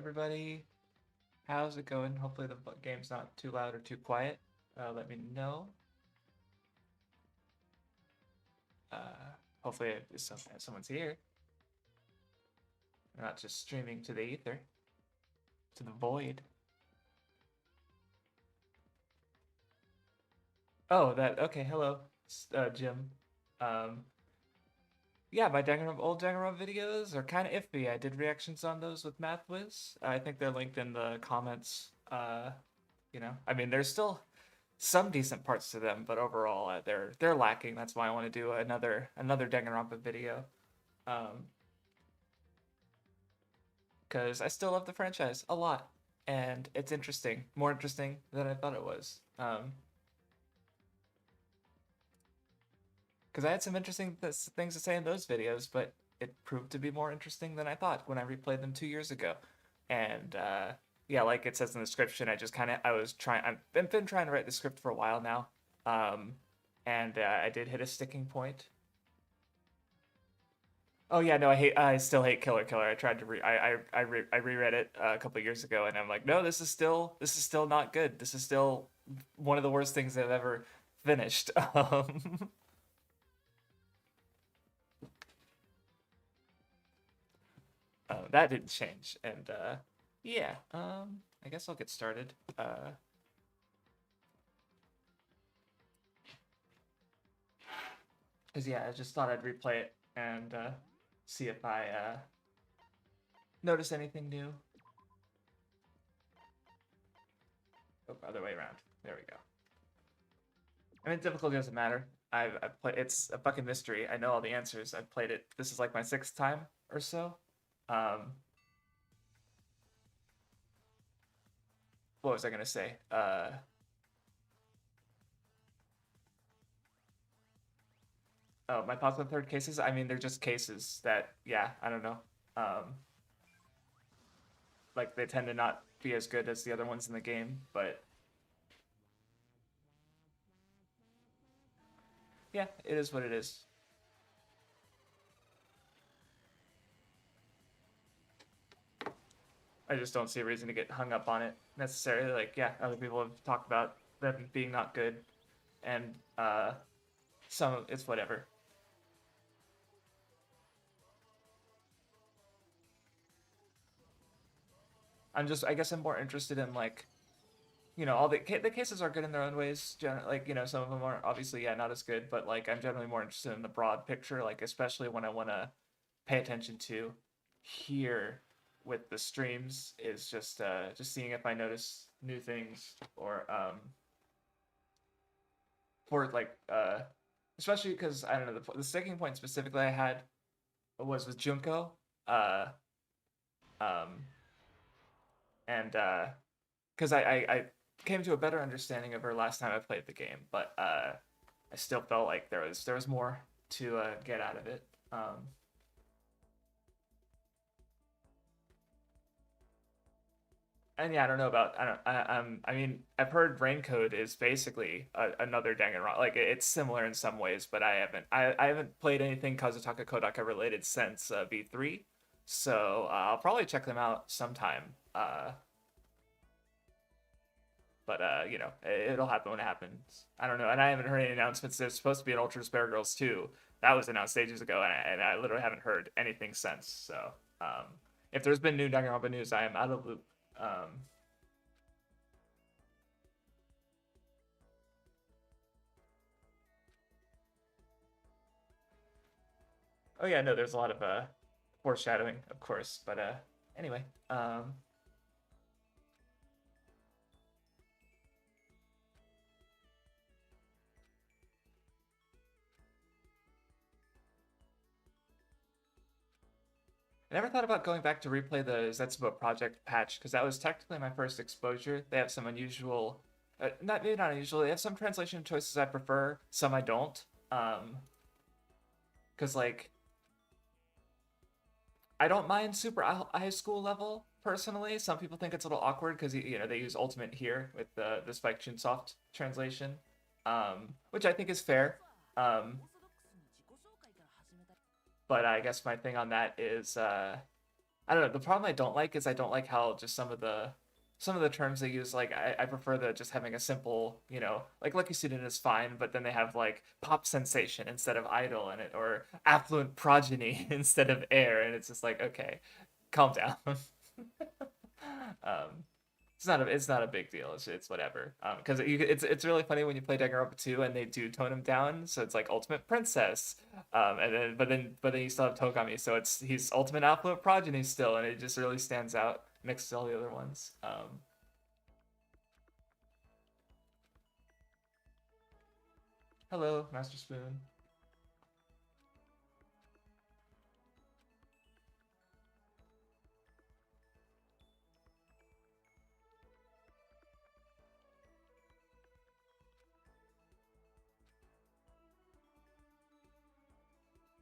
everybody. How's it going? Hopefully the game's not too loud or too quiet. Let me know. Hopefully someone's here. Not just streaming to the ether, to the void. Oh, okay. Hello, Jim. Yeah, my old Danganronpa videos are kind of iffy. I did reactions on those with MathWiz. I think they're linked in the comments. I mean, there's still some decent parts to them, but overall, they're lacking. That's why I want to do another Danganronpa video, because I still love the franchise a lot, and it's interesting, more interesting than I thought it was. Because I had some interesting things to say in those videos, but it proved to be more interesting than I thought when I replayed them 2 years ago. And yeah, like it says in the description, I've been trying to write the script for a while now, and I did hit a sticking point. Oh yeah, no, I still hate Killer Killer. I tried to I reread it a couple years ago, and I'm like, no, this is still not good. This is still one of the worst things I've ever finished. That didn't change, and yeah, I guess I'll get started. Cause yeah, I just thought I'd replay it and see if I notice anything new. Oh, other way around. There we go. I mean, difficulty doesn't matter. I've played. It's a fucking mystery. I know all the answers. I've played it. This is like my 6th time or so. What was I gonna say? Oh, my thoughts on third cases. I mean, they're just cases that, yeah, I don't know. Like they tend to not be as good as the other ones in the game, but yeah, it is what it is. I just don't see a reason to get hung up on it necessarily. Like, yeah, other people have talked about them being not good, and it's whatever. I guess I'm more interested in like, all the cases are good in their own ways. Like, some of them are obviously, yeah, not as good, but like I'm generally more interested in the broad picture, like especially when I want to pay attention to here with the streams is just seeing if I notice new things or for like especially because I don't know the sticking point specifically I had was with Junko, uh, um, and because I came to a better understanding of her last time I played the game, but I still felt like there was more to get out of it. And yeah, I don't know about I mean, I've heard Raincode is basically another Danganronpa. Like it's similar in some ways, but I haven't played anything Kazutaka Kodaka related since V3, so I'll probably check them out sometime. But it'll happen when it happens. I don't know, and I haven't heard any announcements. There's supposed to be an Ultra Spare Girls 2. That was announced ages ago, and I literally haven't heard anything since. So if there's been new Danganronpa news, I am out of the loop. Oh yeah, no, there's a lot of foreshadowing, of course, but anyway, I never thought about going back to replay the Zetsubo Project patch because that was technically my first exposure. They have some unusual, maybe not unusual. They have some translation choices I prefer, some I don't. Because like I don't mind super high school level personally. Some people think it's a little awkward because they use Ultimate here with the Spike Chunsoft translation, which I think is fair. But I guess my thing on that is I don't know. The problem I don't like is I don't like how just some of the terms they use. Like I prefer the just having a simple, like lucky student is fine, but then they have like pop sensation instead of idol in it, or affluent progeny instead of heir, and it's just like, okay, calm down. um, it's not a big deal. It's whatever. Because it's really funny when you play Danganronpa 2 and they do tone him down. So it's like ultimate princess. And then you still have Togami. So he's ultimate affluent progeny still, and it just really stands out next to all the other ones. Hello, Master Spoon.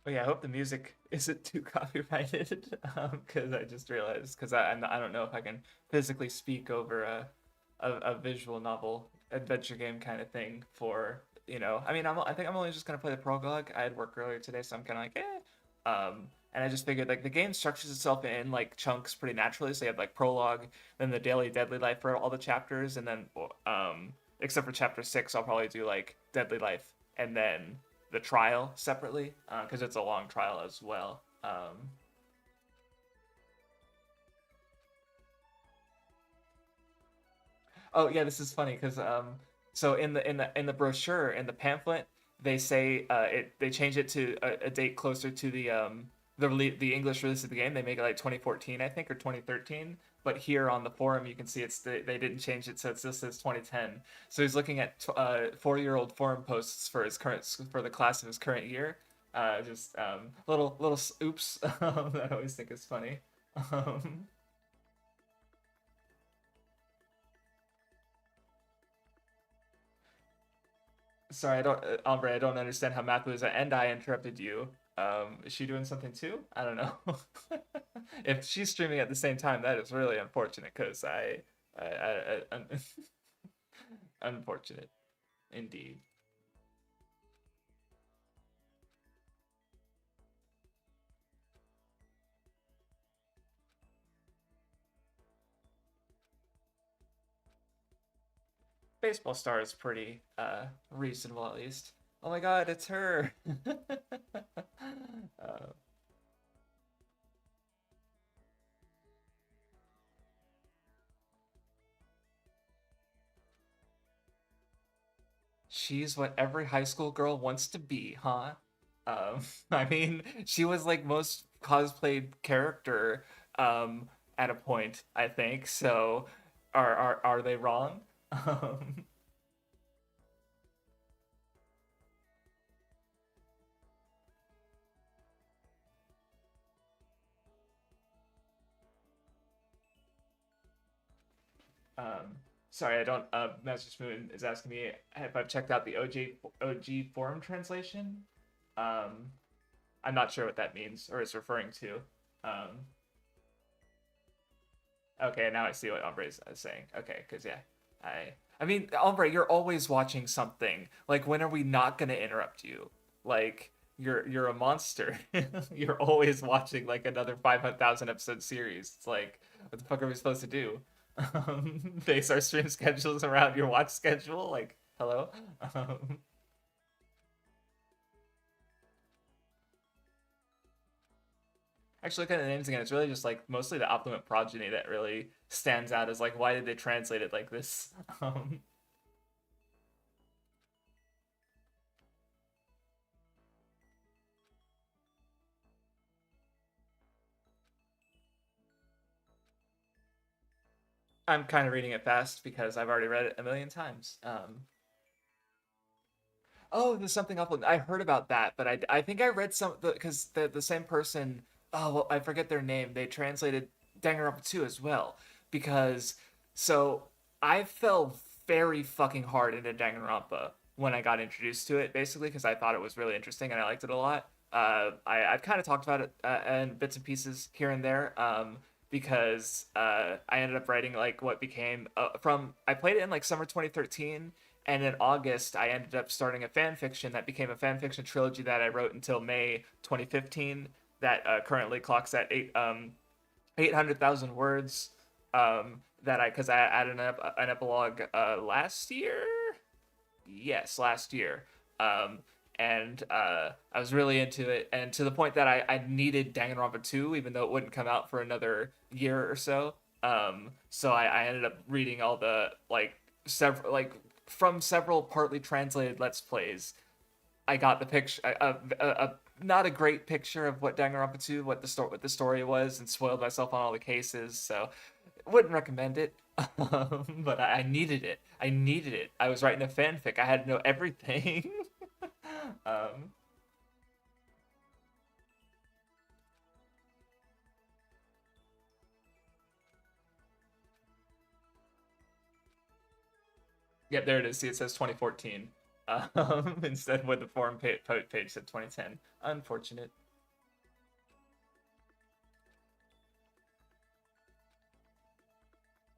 But yeah, I hope the music isn't too copyrighted. Because I just realized, because I don't know if I can physically speak over a visual novel adventure game kind of thing for, I mean, I think I'm only just gonna play the prologue. I had work earlier today, so I'm kind of like, and I just figured like the game structures itself in like chunks pretty naturally. So you have like prologue, then the daily deadly life for all the chapters, and then except for chapter 6, I'll probably do like deadly life and then the trial separately, because it's a long trial as well. Oh yeah, this is funny because so in the brochure in the pamphlet they say they change it to a date closer to the English release of the game. They make it like 2014, I think, or 2013. But here on the forum, you can see they didn't change it, so it still says 2010. So he's looking at 4-year-old forum posts for the class of his current year. Just little oops that I always think is funny. Um, Sorry, I don't, Ombre. I don't understand how Makuza and I interrupted you. Is she doing something too? I don't know. If she's streaming at the same time, that is really unfortunate. Because unfortunate indeed. Baseball star is pretty reasonable at least. Oh my God, it's her. uh, she's what every high school girl wants to be, huh? I mean, she was like most cosplayed character at a point, I think. So, are they wrong? Um, um, Sorry, I don't. Master Spoon is asking me if I've checked out the OG forum translation. Um, I'm not sure what that means or is referring to. Um, Okay, now I see what Ombre is saying. Okay, because yeah, I mean, Ombre, you're always watching something. Like, when are we not gonna interrupt you? Like, you're a monster. You're always watching like another 500,000 episode series. It's like, what the fuck are we supposed to do? Base our stream schedules around your watch schedule? Like, hello? Um, Actually, looking at the names again, it's really just like mostly the Optimate Progeny that really stands out as like, why did they translate it like this? Um, I'm kind of reading it fast because I've already read it a million times. Oh, there's something up. I heard about that, but I think I read some because the same person. Oh, well, I forget their name. They translated Danganronpa 2 as well because so I fell very fucking hard into Danganronpa when I got introduced to it, basically because I thought it was really interesting and I liked it a lot. I've kind of talked about it in bits and pieces here and there. Because I ended up writing like what became from I played it in like summer 2013, and in August I ended up starting a fan fiction that became a fan fiction trilogy that I wrote until May 2015 that currently clocks at 800,000 words. That I because I added an epilogue last year. Yes, last year. Um, and I was really into it, and to the point that I needed Danganronpa 2, even though it wouldn't come out for another year or so. So I ended up reading all the like several like from several partly translated Let's Plays. I got the picture, not a great picture of what Danganronpa 2, what the story was, and spoiled myself on all the cases. So wouldn't recommend it. But I needed it. I needed it. I was writing a fanfic. I had to know everything. um, yep, there it is. See, it says 2014. Instead, with the forum page said 2010. Unfortunate.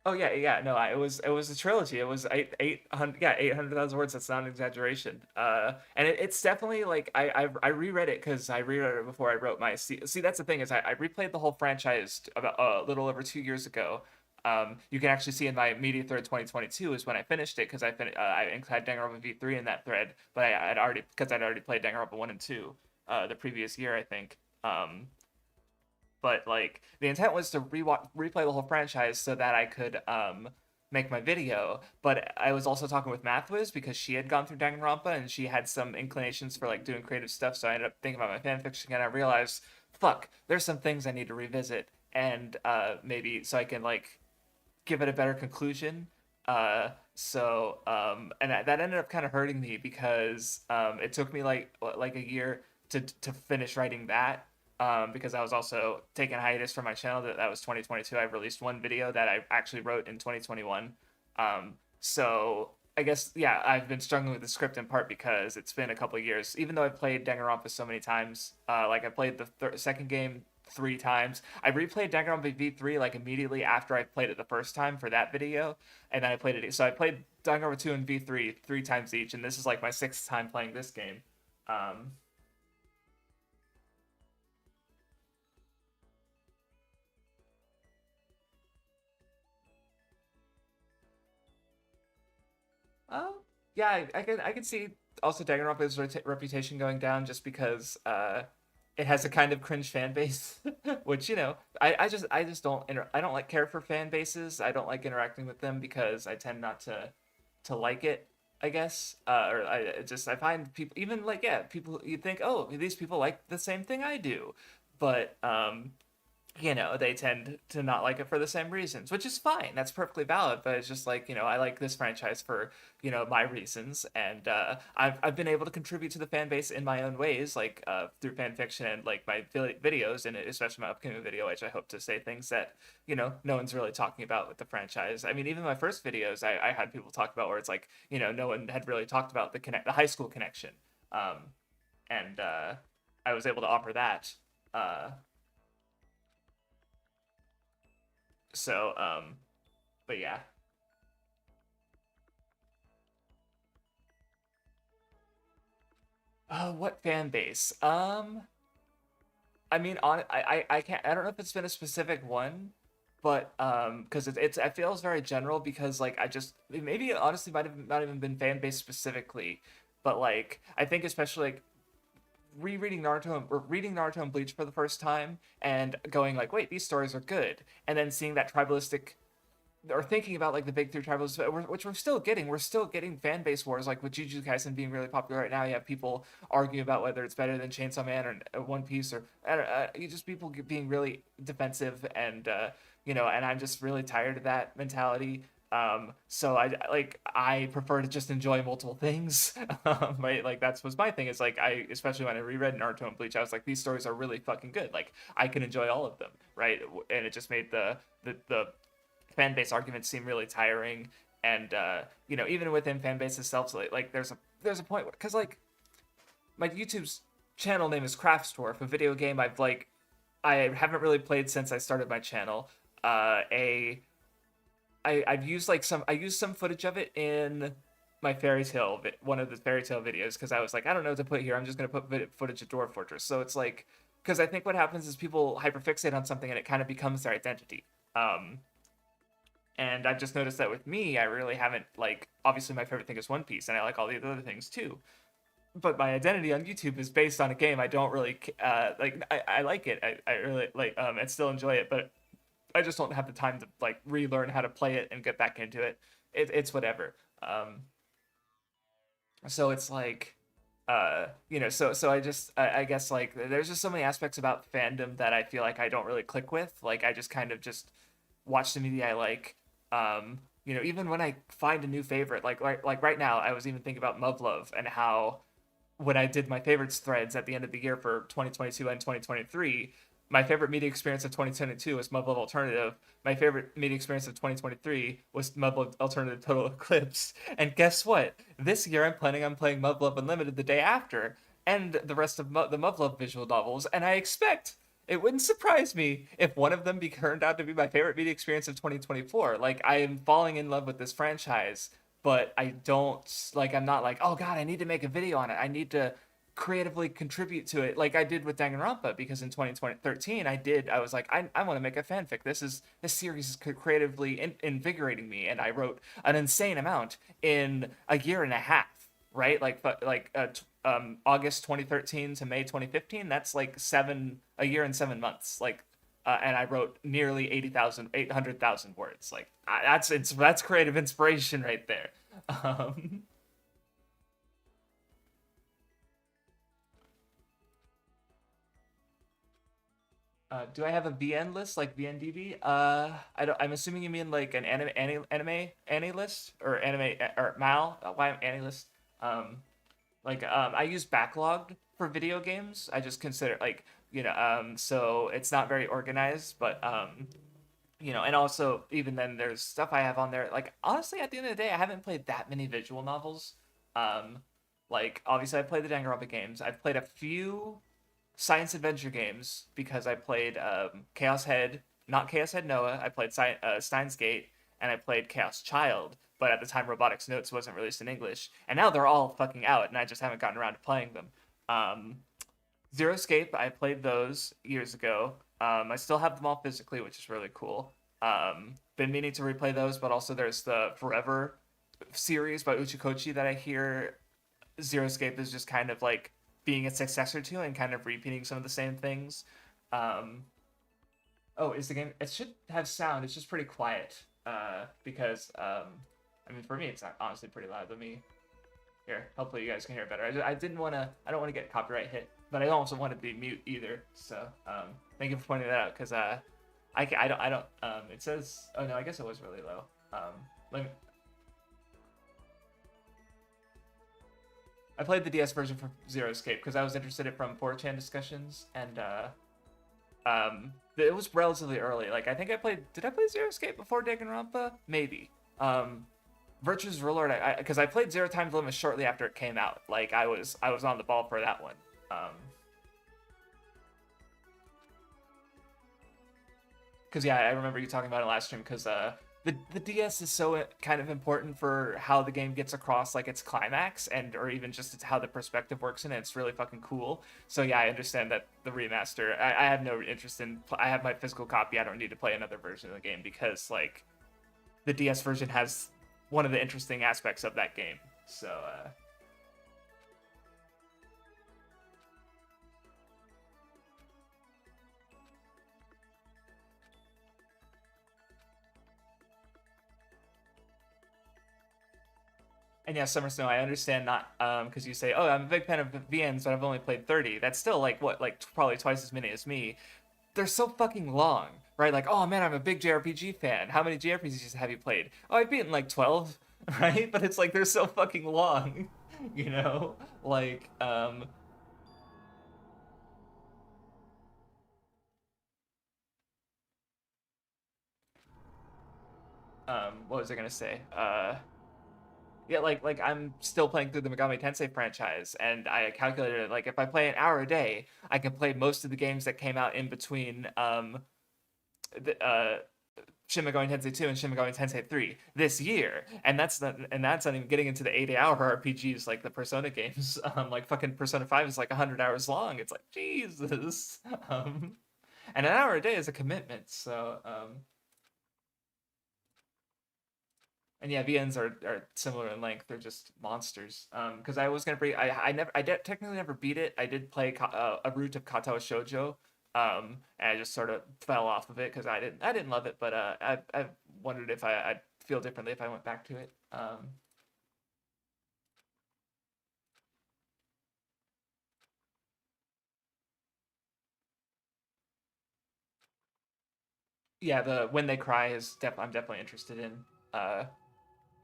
Oh yeah, yeah. No, it was a trilogy. It was 800, yeah, 800,000 words. That's not an exaggeration. And it's definitely like I reread it because I reread it before I wrote my. See, that's the thing is I replayed the whole franchise about a little over 2 years ago. You can actually see in my media thread 2022 is when I finished it because I had Danganronpa V3 in that thread, but I'd already played Danganronpa 1 and 2 the previous year I think. But like the intent was to replay the whole franchise so that I could make my video. But I was also talking with Mathwiz because she had gone through Danganronpa and she had some inclinations for like doing creative stuff. So I ended up thinking about my fanfiction and I realized, fuck, there's some things I need to revisit and maybe so I can like give it a better conclusion. And that ended up kind of hurting me because it took me like a year to finish writing that. Because I was also taking hiatus from my channel. That was 2022. I released one video that I actually wrote in 2021. So I guess yeah, I've been struggling with the script in part because it's been a couple of years. Even though I've played Danganronpa so many times, like I played the second game 3 times. I replayed Danganronpa V3 like immediately after I played it the first time for that video, and then I played it. So I played Danganronpa 2 and V3 3 times each, and this is like my sixth time playing this game. Um, Oh, yeah, I can see also Danganronpa's reputation going down just because it has a kind of cringe fan base, which I just I don't like care for fan bases. I don't like interacting with them because I tend not to like it. I guess, or I find people even like yeah people you think oh these people like the same thing I do, but they tend to not like it for the same reasons, which is fine. That's perfectly valid. But it's just like, I like this franchise for, my reasons. And I've been able to contribute to the fan base in my own ways, like through fan fiction and like my videos, and especially my upcoming video, which I hope to say things that, no one's really talking about with the franchise. I mean, even my first videos, I had people talk about where it's like, no one had really talked about the high school connection. Um, and I was able to offer that. Uh, so, but yeah. What fan base? I mean, I can't. I don't know if it's been a specific one, but because it feels very general because like I just maybe it honestly might have not even been fan base specifically, but like I think especially like rereading Naruto or reading Naruto and Bleach for the first time and going like, wait, these stories are good, and then seeing that tribalistic or thinking about like the big three tribals, which we're still getting. We're still getting fan base wars, like with Jujutsu Kaisen being really popular right now. You have people arguing about whether it's better than Chainsaw Man or One Piece, or you just people being really defensive, and and I'm just really tired of that mentality. So I prefer to just enjoy multiple things, right? Like that's was my thing. Is like I especially when I reread Naruto and Bleach, I was like these stories are really fucking good. Like I can enjoy all of them, right? And it just made the fan base arguments seem really tiring. And even within fan base itself, so like there's a point because like my YouTube's channel name is Craftsdwarf, a video game I haven't really played since I started my channel. A I've used I used some footage of it in my one of the fairy tale videos because I was like I don't know what to put here. I'm just gonna put footage of Dwarf Fortress. So it's like because I think what happens is people hyperfixate on something and it kind of becomes their identity. Um, and I've just noticed that with me, I really haven't like. Obviously, my favorite thing is One Piece, and I like all the other things too. But my identity on YouTube is based on a game I don't really like. I like it. I really like and still enjoy it, but I just don't have the time to like relearn how to play it and get back into it. It's whatever. So it's like so I guess like there's just so many aspects about fandom that I feel like I don't really click with. Like I just kind of just watch the media I like. Even when I find a new favorite, like right now, I was even thinking about Muv-Luv and how when I did my favorites threads at the end of the year for 2022 and 2023, my favorite media experience of 2022 was Mud Love Alternative. My favorite media experience of 2023 was Mud Love Alternative Total Eclipse. And guess what? This year I'm planning on playing Mud Love Unlimited the day after, and the rest of the Mud Love visual novels. And I expect it wouldn't surprise me if one of them turned out to be my favorite media experience of 2024. Like I am falling in love with this franchise, but I don't like. I'm not like, oh god, I need to make a video on it. I need to creatively contribute to it like I did with Danganronpa, because in 2013 I was like, I want to make a fanfic. This series is creatively invigorating me, and I wrote an insane amount in a year and a half, right? August 2013 to May 2015, that's like a year and 7 months, like and I wrote nearly 800,000 words. Like that's creative inspiration right there. um do I have a VN list like VNDB? I don't. I'm assuming you mean like an anime list or anime or mal. Why anime list? Um, I use backlogged for video games. I just consider like so it's not very organized, but and also even then there's stuff I have on there. Like honestly, at the end of the day, I haven't played that many visual novels. Um, like obviously I played the Danganronpa games. I've played a few science adventure games because I played Chaos Head, not Chaos Head Noah. I played Steins Gate, and I played Chaos Child. But at the time, Robotics Notes wasn't released in English, and now they're all fucking out, and I just haven't gotten around to playing them. Um, Zero Escape, I played those years ago. I still have them all physically, which is really cool. Been meaning to replay those, but also there's the Forever series by Uchikochi that I hear Zero Escape is just kind of like being a successor to and kind of repeating some of the same things. Um, oh, is the game? It should have sound. It's just pretty quiet because I mean, for me, it's not honestly pretty loud. Let me here. Hopefully, you guys can hear it better. I didn't want to. I don't want to get copyright hit, but I don't also want to be mute either. So thank you for pointing that out because I don't. It says. Oh no, I guess it was really low. Let me, I played the DS version for Zero Escape because I was interested in it from 4chan discussions, and it was relatively early. Like I think I played. Did I play Zero Escape before Danganronpa? Maybe. Virtue's Ruler, because I played Zero Time Dilemma shortly after it came out. Like I was on the ball for that one. Because yeah, I remember you talking about it last stream. Because the DS is so kind of important for how the game gets across like its climax, and or even just how the perspective works in it. It's really fucking cool. So yeah, I understand that the remaster. I have no interest in. I have my physical copy. I don't need to play another version of the game because like the DS version has one of the interesting aspects of that game. So and yeah, Summer Snow, I understand not because you say, oh, I'm a big fan of VNs, but I've only played 30. That's still like what, like probably twice as many as me. They're so fucking long, right? Like, oh man, I'm a big JRPG fan. How many JRPGs have you played? Oh, I've beaten like 12, right? But it's like they're so fucking long, you know? Like, what was I gonna say? Yeah, like I'm still playing through the Megami Tensei franchise, and I calculated like if I play an hour a day, I can play most of the games that came out in between the Shin Megami Tensei 2 and Shin Megami Tensei 3 this year, and that's not even getting into the 80-hour RPGs like the Persona games. Like fucking Persona 5 is like 100 hours long. It's like Jesus. And an hour a day is a commitment. So and yeah, VNs are similar in length. They're just monsters. Because I was gonna bring, technically never beat it. I did play a route of Katawa Shoujo, and I just sort of fell off of it because I didn't love it. But I wondered if I'd feel differently if I went back to it. Yeah, the When They Cry is I'm definitely interested in. Uh,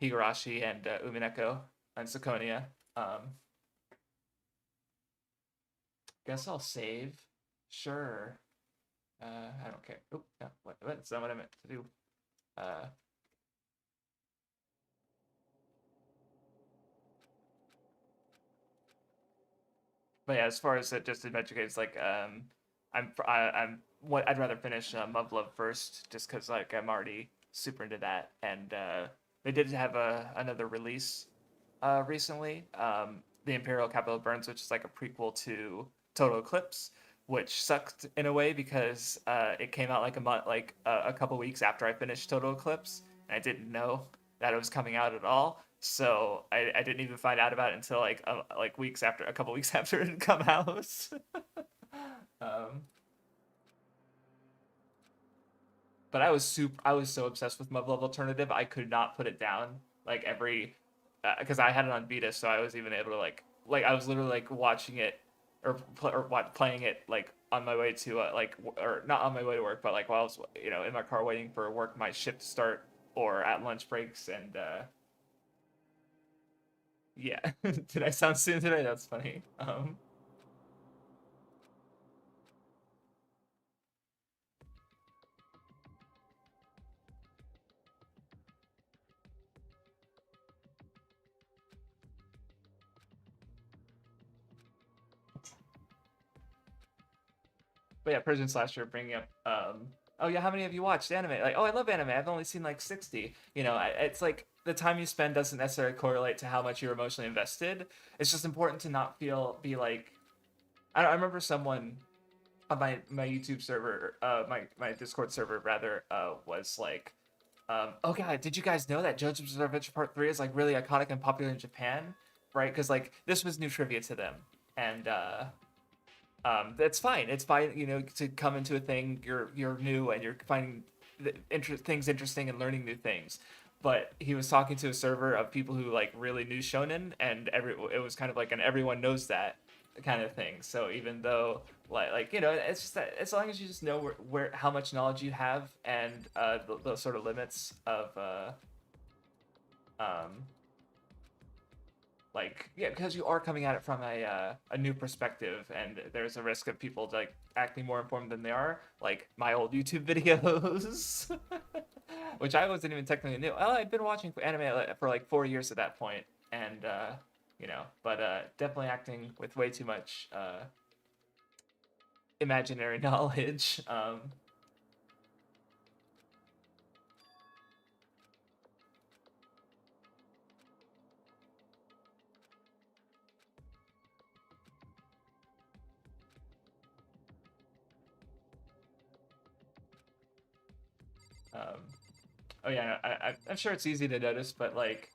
Higurashi and Umineko and Sakonia. Um, guess I'll save. Sure. I don't care. Oh, no, that's not what I meant to do. Uh, but yeah, as far as just adventure games, like I'm what I'd rather finish Love Love first, just because like I'm already super into that, and they did have another release recently, the Imperial Capital Burns, which is like a prequel to Total Eclipse, which sucked in a way because it came out like a month, like a couple weeks after I finished Total Eclipse, and I didn't know that it was coming out at all. So I didn't even find out about it until like weeks after, a couple weeks after it had come out. um, but I was so obsessed with Love Love Alternative, I could not put it down. Like every, because I had it on Vita, so I was even able to like I was literally like watching it playing it like on my way to or not on my way to work, but like while I was in my car waiting for work, my shift to start, or at lunch breaks, and yeah. Did I sound soon today? That's funny. But yeah, Persian slasher bringing up oh yeah, how many of you watched anime? Like, oh, I love anime. I've only seen like 60. It's like the time you spend doesn't necessarily correlate to how much you're emotionally invested. It's just important to not be like, I remember someone on my YouTube server, my Discord server rather, was like, oh god, did you guys know that JoJo's Bizarre Adventure Part 3 is like really iconic and popular in Japan, right? Because like this was new trivia to them, and that's fine. It's fine, to come into a thing, you're new and you're finding things interesting and learning new things. But he was talking to a server of people who like really knew shonen, and it was kind of like an everyone knows that kind of thing. So even though it's just that as long as you just know where how much knowledge you have, and the sort of limits of um like, yeah, because you are coming at it from a new perspective, and there's a risk of people like acting more informed than they are, like my old YouTube videos. Which I wasn't even technically new. Well, I'd been watching anime for like 4 years at that point, and but definitely acting with way too much imaginary knowledge. Um, oh yeah, I'm sure it's easy to notice, but like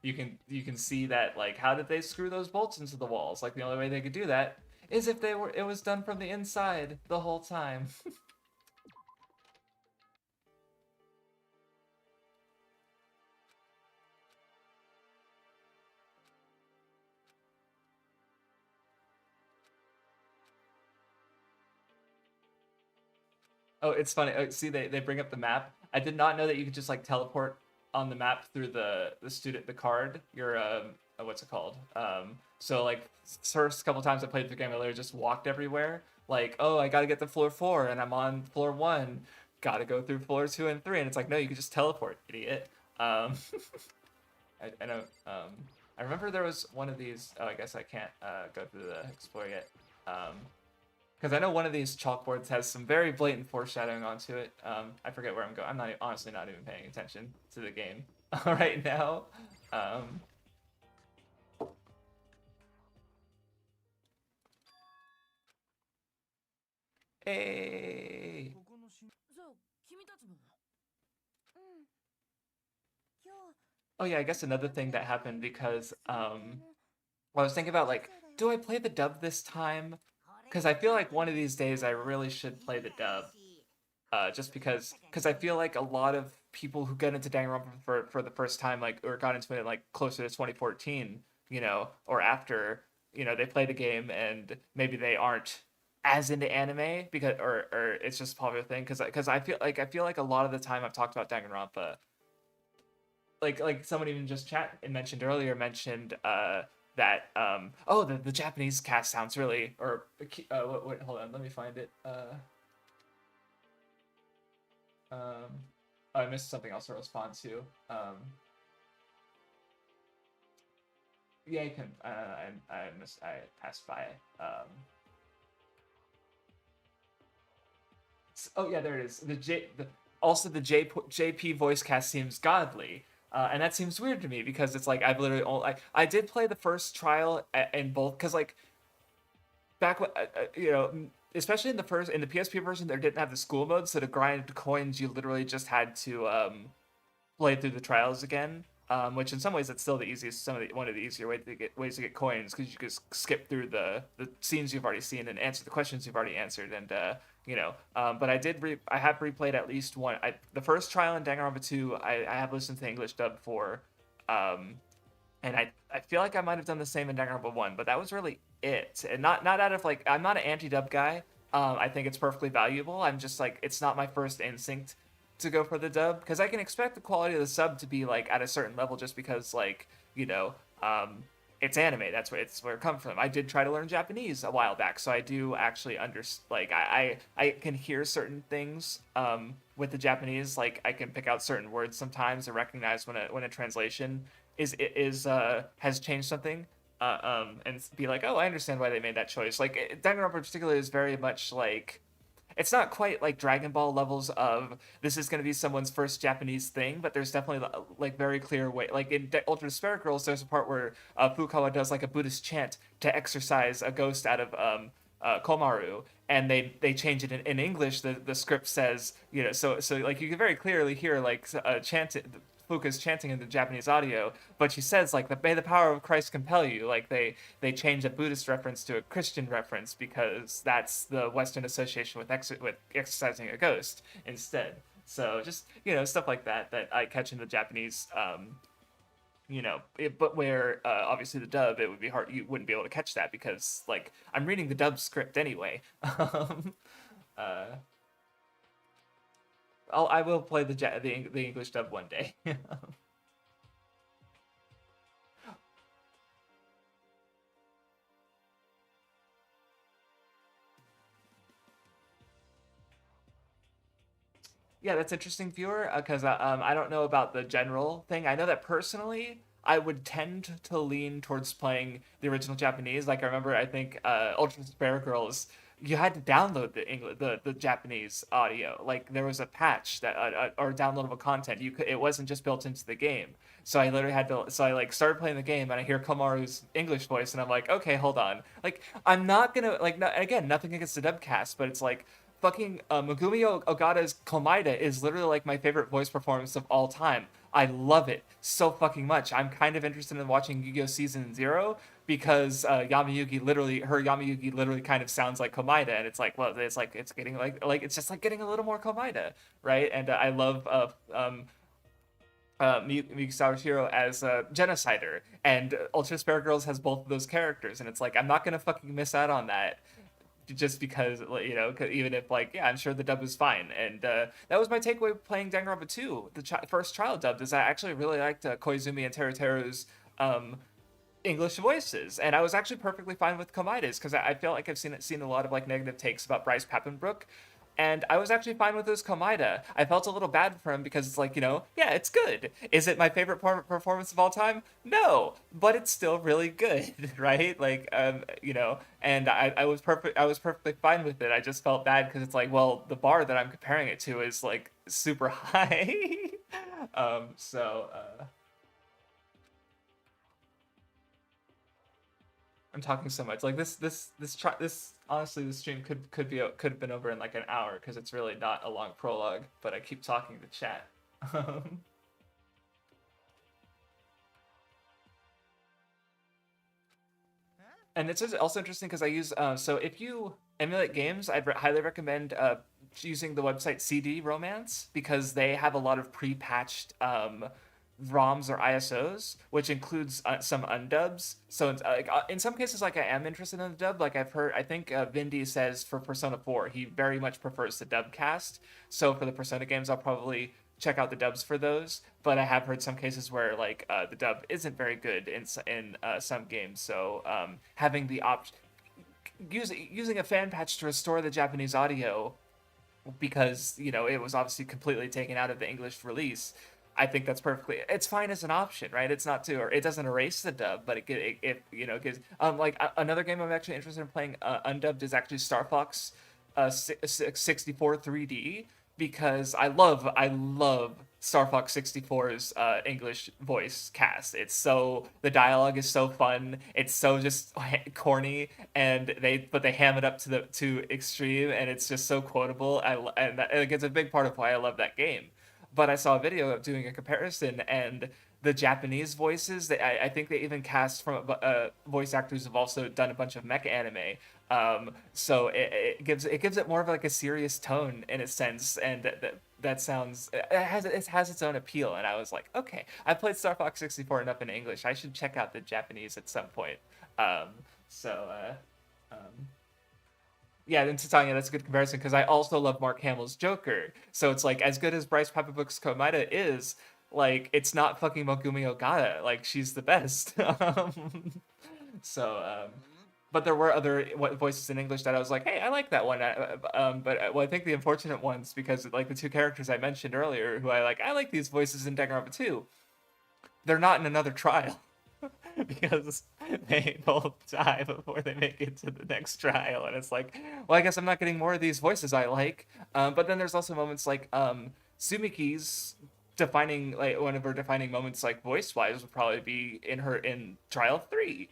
you can see that, like, how did they screw those bolts into the walls? Like the only way they could do that is if it was done from the inside the whole time. Oh, it's funny. Oh, see, they bring up the map. I did not know that you could just like teleport on the map through the card. Your what's it called? So like first couple times I played the game, I literally just walked everywhere. Like, oh, I gotta get to floor 4, and I'm on floor 1. Gotta go through floor 2 and 3, and it's like, no, you can just teleport, idiot. Um, I know. I remember there was one of these. Oh, I guess I can't go through the explore yet. Um, Because I know one of these chalkboards has some very blatant foreshadowing onto it. I forget where I'm going. I'm not honestly not even paying attention to the game right now. Um, hey. Oh yeah, I guess another thing that happened because I was thinking about like, do I play the dub this time? Because I feel like one of these days I really should play the dub. Just because I feel like a lot of people who get into Danganronpa for the first time, like, or got into it like closer to 2014, or after, they play the game and maybe they aren't as into anime because or it's just a popular thing because I feel like a lot of the time I've talked about Danganronpa, like someone even just chat and mentioned that oh, the Japanese cast sounds really, or wait, hold on, let me find it. Um, oh, I missed something else to respond to. Yeah, you can. I passed by. Oh yeah, there it is. Also the JP voice cast seems godly. And that seems weird to me because it's like I've literally only, I did play the first trial in both because like back when especially in the PSP version, there didn't have the school mode, so to grind coins you literally just had to play through the trials again. Which in some ways it's still the easiest, one of the easier ways to get coins because you just skip through the scenes you've already seen and answer the questions you've already answered, and but I have replayed at least one. The first trial in Danganronpa 2, I have listened to the English dub for, um, and I feel like I might have done the same in Danganronpa 1, but that was really it. And not out of like, I'm not an anti-dub guy. I think it's perfectly valuable. I'm just like, it's not my first instinct to go for the dub because I can expect the quality of the sub to be like at a certain level just because like, it's anime. Where it comes from. I did try to learn Japanese a while back, so I do actually like I can hear certain things with the Japanese. Like I can pick out certain words sometimes and recognize when a translation is has changed something. And be like, oh, I understand why they made that choice. Like Danganronpa in particular is very much like, it's not quite like Dragon Ball levels of this is going to be someone's first Japanese thing, but there's definitely like very clear way. Like in Ultra Despair Girls, there's a part where Fukawa does like a Buddhist chant to exorcise a ghost out of Komaru, and they change it in English. The script says, so like you can very clearly hear like chant. Fuka's chanting in the Japanese audio, but she says like, "May the power of Christ compel you." Like they change a Buddhist reference to a Christian reference because that's the Western association with exercising a ghost instead. So just stuff like that I catch in the Japanese. But where obviously the dub, it would be hard. You wouldn't be able to catch that because like I'm reading the dub script anyway. uh, I will play the English dub one day. Yeah, that's interesting, viewer, because I don't know about the general thing. I know that personally, I would tend to lean towards playing the original Japanese. Like I remember, I think Ultra Spare Girls, you had to download the Japanese audio. Like there was a patch that or downloadable content. It wasn't just built into the game. So I literally had to. So I like started playing the game and I hear Komaru's English voice and I'm like, okay, hold on. Like I'm not gonna like no, again, nothing against the dubcast, but it's like fucking Megumi Ogata's Komaida is literally like my favorite voice performance of all time. I love it so fucking much. I'm kind of interested in watching Yu-Gi-Oh! Season 0 because Yamayugi literally kind of sounds like Komaida, and it's like, well, it's like it's getting like it's just like getting a little more Komaida, right? And I love Miyuki Sawashiro as a genocider, and Ultra Spare Girls has both of those characters, and it's like I'm not gonna fucking miss out on that just because even if like yeah, I'm sure the dub is fine, and that was my takeaway playing Danganronpa 2, the first trial dub, is I actually really liked Koizumi and Teruteru's um, English voices, and I was actually perfectly fine with Komaida's because I feel like I've seen a lot of like negative takes about Bryce Papenbrook. and I was actually fine with his Komaida. I felt a little bad for him because it's like, yeah, it's good. Is it my favorite performance of all time? No, but it's still really good, right? Like, and I was perfect. I was perfectly fine with it. I just felt bad because it's like, well, the bar that I'm comparing it to is like super high. I'm talking so much. Like this. Honestly, this stream could have been over in like an hour because it's really not a long prologue. But I keep talking to chat. And it's also interesting because I use so if you emulate games, I'd highly recommend using the website CD Romance because they have a lot of pre-patched ROMs or ISOs, which includes some undubs. So it's, in some cases, like I am interested in the dub. Like I've heard, I think Vindy says for Persona 4, he very much prefers the dub cast. So for the Persona games, I'll probably check out the dubs for those. But I have heard some cases where like the dub isn't very good in some games. So having the option using a fan patch to restore the Japanese audio because it was obviously completely taken out of the English release. I think that's perfectly. It's fine as an option, right? It's not too, or it doesn't erase the dub, but it gives. Like another game I'm actually interested in playing undubbed is actually Star Fox 64 3D because I love Star Fox 64's English voice cast. It's so the dialogue is so fun. It's so just corny, and they ham it up to extreme, and it's just so quotable. And it's a big part of why I love that game. But I saw a video of doing a comparison, and the Japanese voices. I think they even cast from voice actors who've also done a bunch of mecha anime. So it gives it more of like a serious tone in a sense, and that sounds it has its own appeal. And I was like, okay, I played Star Fox 64 enough in English. I should check out the Japanese at some point. Um, so yeah, and Titania, that's a good comparison because I also love Mark Hamill's Joker. So it's like as good as Bryce Papabook's Komaida is, like it's not fucking Mogumi Ogata. Like she's the best. So, but there were other voices in English that I was like, hey, I like that one. Well, I think the unfortunate ones because like the two characters I mentioned earlier, who I like these voices in Danganronpa too. They're not in another trial. Because they both die before they make it to the next trial, and it's like, well, I guess I'm not getting more of these voices I like. But then there's also moments like Sumiki's defining, like one of her defining moments, like voice wise, would probably be in Trial 3.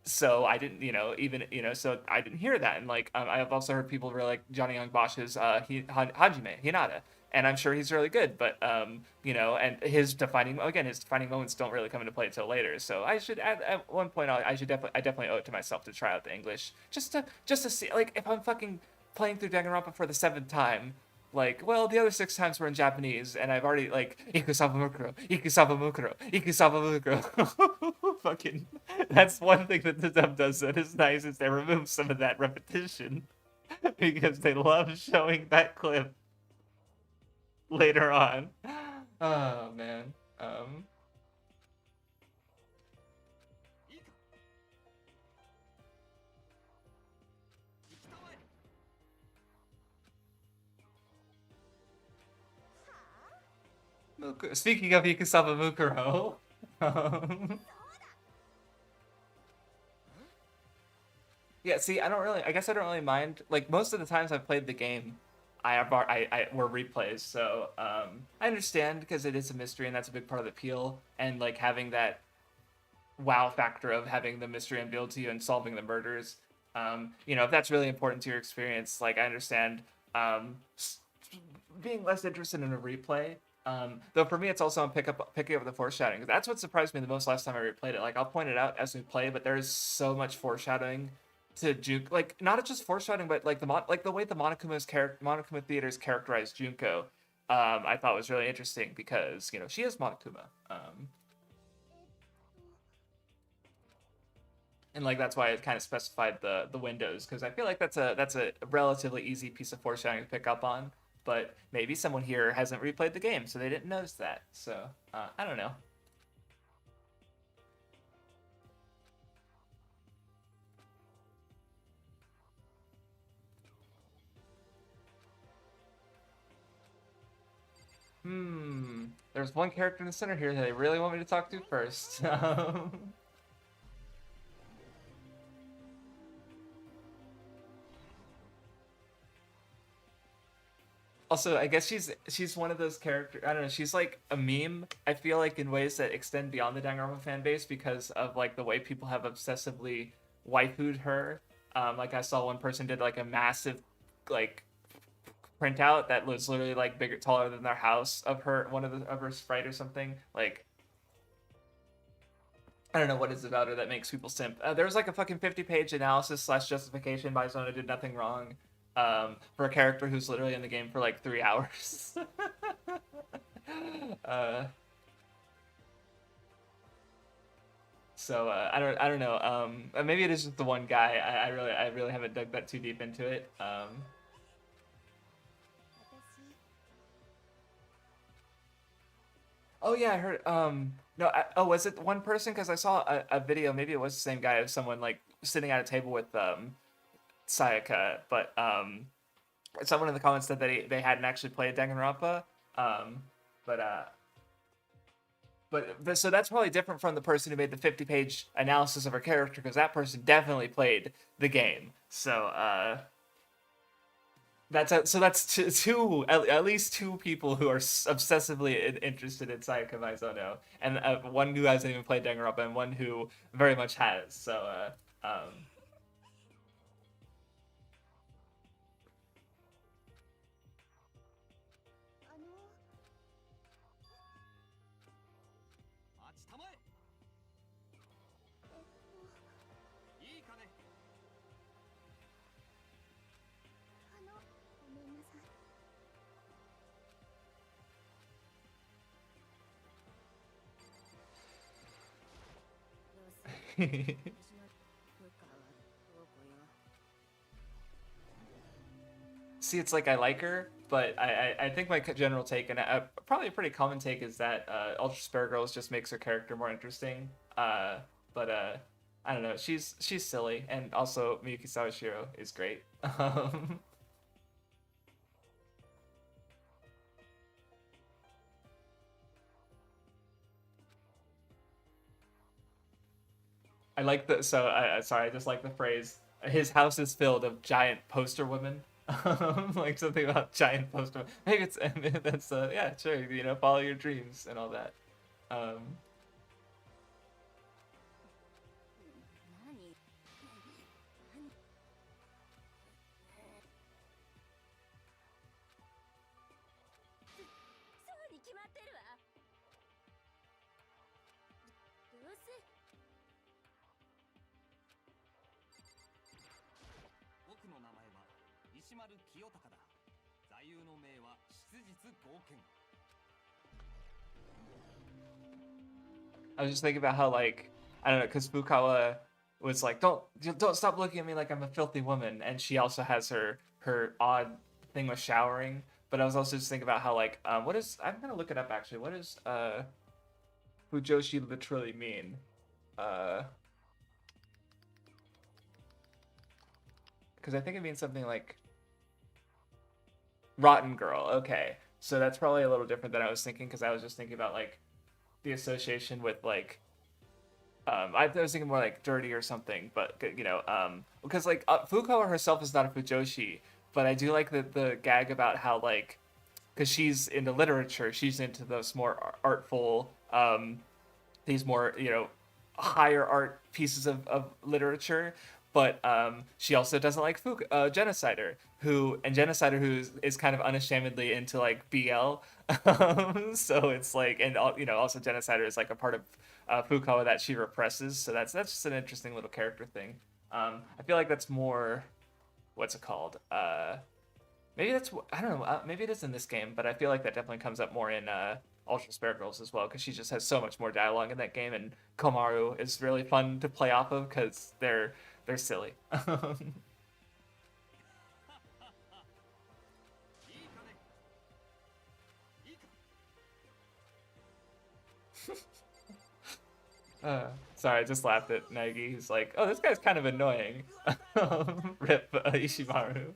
So I didn't, even so I didn't hear that, and like I've also heard people really like Johnny Young Bosch's Hajime Hinata, and I'm sure he's really good, but and his defining moments don't really come into play until later. So I should at one point I definitely owe it to myself to try out the English just to see, like, if I'm fucking playing through Danganronpa for the seventh time. Like, well, the other six times were in Japanese, and I've already, like, Ikusawa Mukuro, Ikusawa Mukuro, Ikusawa Mukuro. Fucking, that's one thing that the dub does that is nice, is they remove some of that repetition. Because they love showing that clip later on. Oh, man. Speaking of Ikusawa Mukuro, yeah, see, I guess I don't really mind. Like, most of the times I've played the game, I were replays, so I understand because it is a mystery and that's a big part of the appeal. And like having that wow factor of having the mystery unveiled to you and solving the murders. If that's really important to your experience, like I understand being less interested in a replay. Though for me, it's also on picking up the foreshadowing. That's what surprised me the most last time I replayed it. Like I'll point it out as we play, but there's so much foreshadowing to Junko. Like not just foreshadowing, but like the way the Monokuma theaters characterized Junko. I thought was really interesting because she is Monokuma. And like that's why I kind of specified the windows because I feel like that's a relatively easy piece of foreshadowing to pick up on. But maybe someone here hasn't replayed the game, so they didn't notice that. So I don't know. there's one character in the center here that they really want me to talk to first. Also, I guess she's one of those characters. I don't know. She's like a meme. I feel like in ways that extend beyond the Danganronpa fan base because of like the way people have obsessively waifued her. Like I saw one person did like a massive like printout that was literally like bigger, taller than their house of her, of her sprite or something. Like I don't know what is about her that makes people simp. There was like a fucking 50-page analysis slash justification by someone who did nothing wrong for a character who's literally in the game for like 3 hours. uh, so I don't know. Maybe it is just the one guy. I really haven't dug that too deep into it. Oh yeah, I heard. No, was it one person? Because I saw a video. Maybe it was the same guy of someone like sitting at a table with Sayaka, but someone in the comments said that they hadn't actually played Danganronpa. Um, but so that's probably different from the person who made the 50-page analysis of her character because that person definitely played the game. So that's two at least two people who are obsessively interested in Sayaka Maizono, and one who hasn't even played Danganronpa and one who very much has. So see, it's like I like her, but I think my general take, and probably a pretty common take, is that Ultra Spare Girls just makes her character more interesting. But I don't know, she's silly, and also Miyuki Sawashiro is great. I like the so I sorry, I just like the phrase. His house is filled of giant poster women. Like something about giant poster. Maybe it's that's yeah, sure. You know, follow your dreams and all that. Um, I was just thinking about how like I don't know, because Fukawa was like, don't stop looking at me like I'm a filthy woman, and she also has her odd thing with showering. But I was also just thinking about how like what is I'm gonna look it up actually. What does Fujoshi literally mean? Uh, because I think it means something like rotten girl. Okay, so that's probably a little different than I was thinking because I was just thinking about like the association with like I was thinking more like dirty or something, but you know, because like Fukawa herself is not a Fujoshi, but I do like the gag about how like because she's into literature, she's into those more artful, these more you know higher art pieces of literature. But she also doesn't like Genocider, who is kind of unashamedly into like BL. So it's like, and you know, also Genocider is like a part of Fukawa that she represses. So that's just an interesting little character thing. I feel like that's more, what's it called? Maybe that's I don't know. Maybe it is in this game, but I feel like that definitely comes up more in Ultra Spare Girls as well because she just has so much more dialogue in that game, and Komaru is really fun to play off of because they're silly. Sorry, I just laughed at Nagi. He's like, "Oh, this guy's kind of annoying." Rip Ishimaru.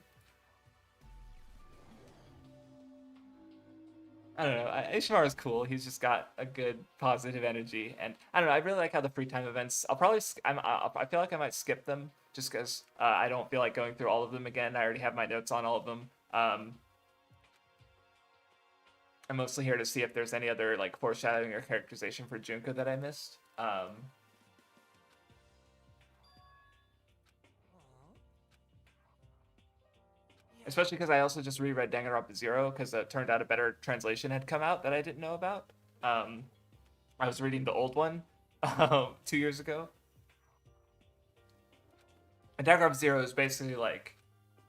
I don't know. Ishimara's cool. He's just got a good positive energy, and I don't know. I really like how the free time events. I'll probably. I feel like I might skip them just because I don't feel like going through all of them again. I already have my notes on all of them. I'm mostly here to see if there's any other like foreshadowing or characterization for Junko that I missed. Especially because I also just reread Danganronpa Zero because it turned out a better translation had come out that I didn't know about. Um, I was reading the old one 2 years ago, and Danganronpa Zero is basically like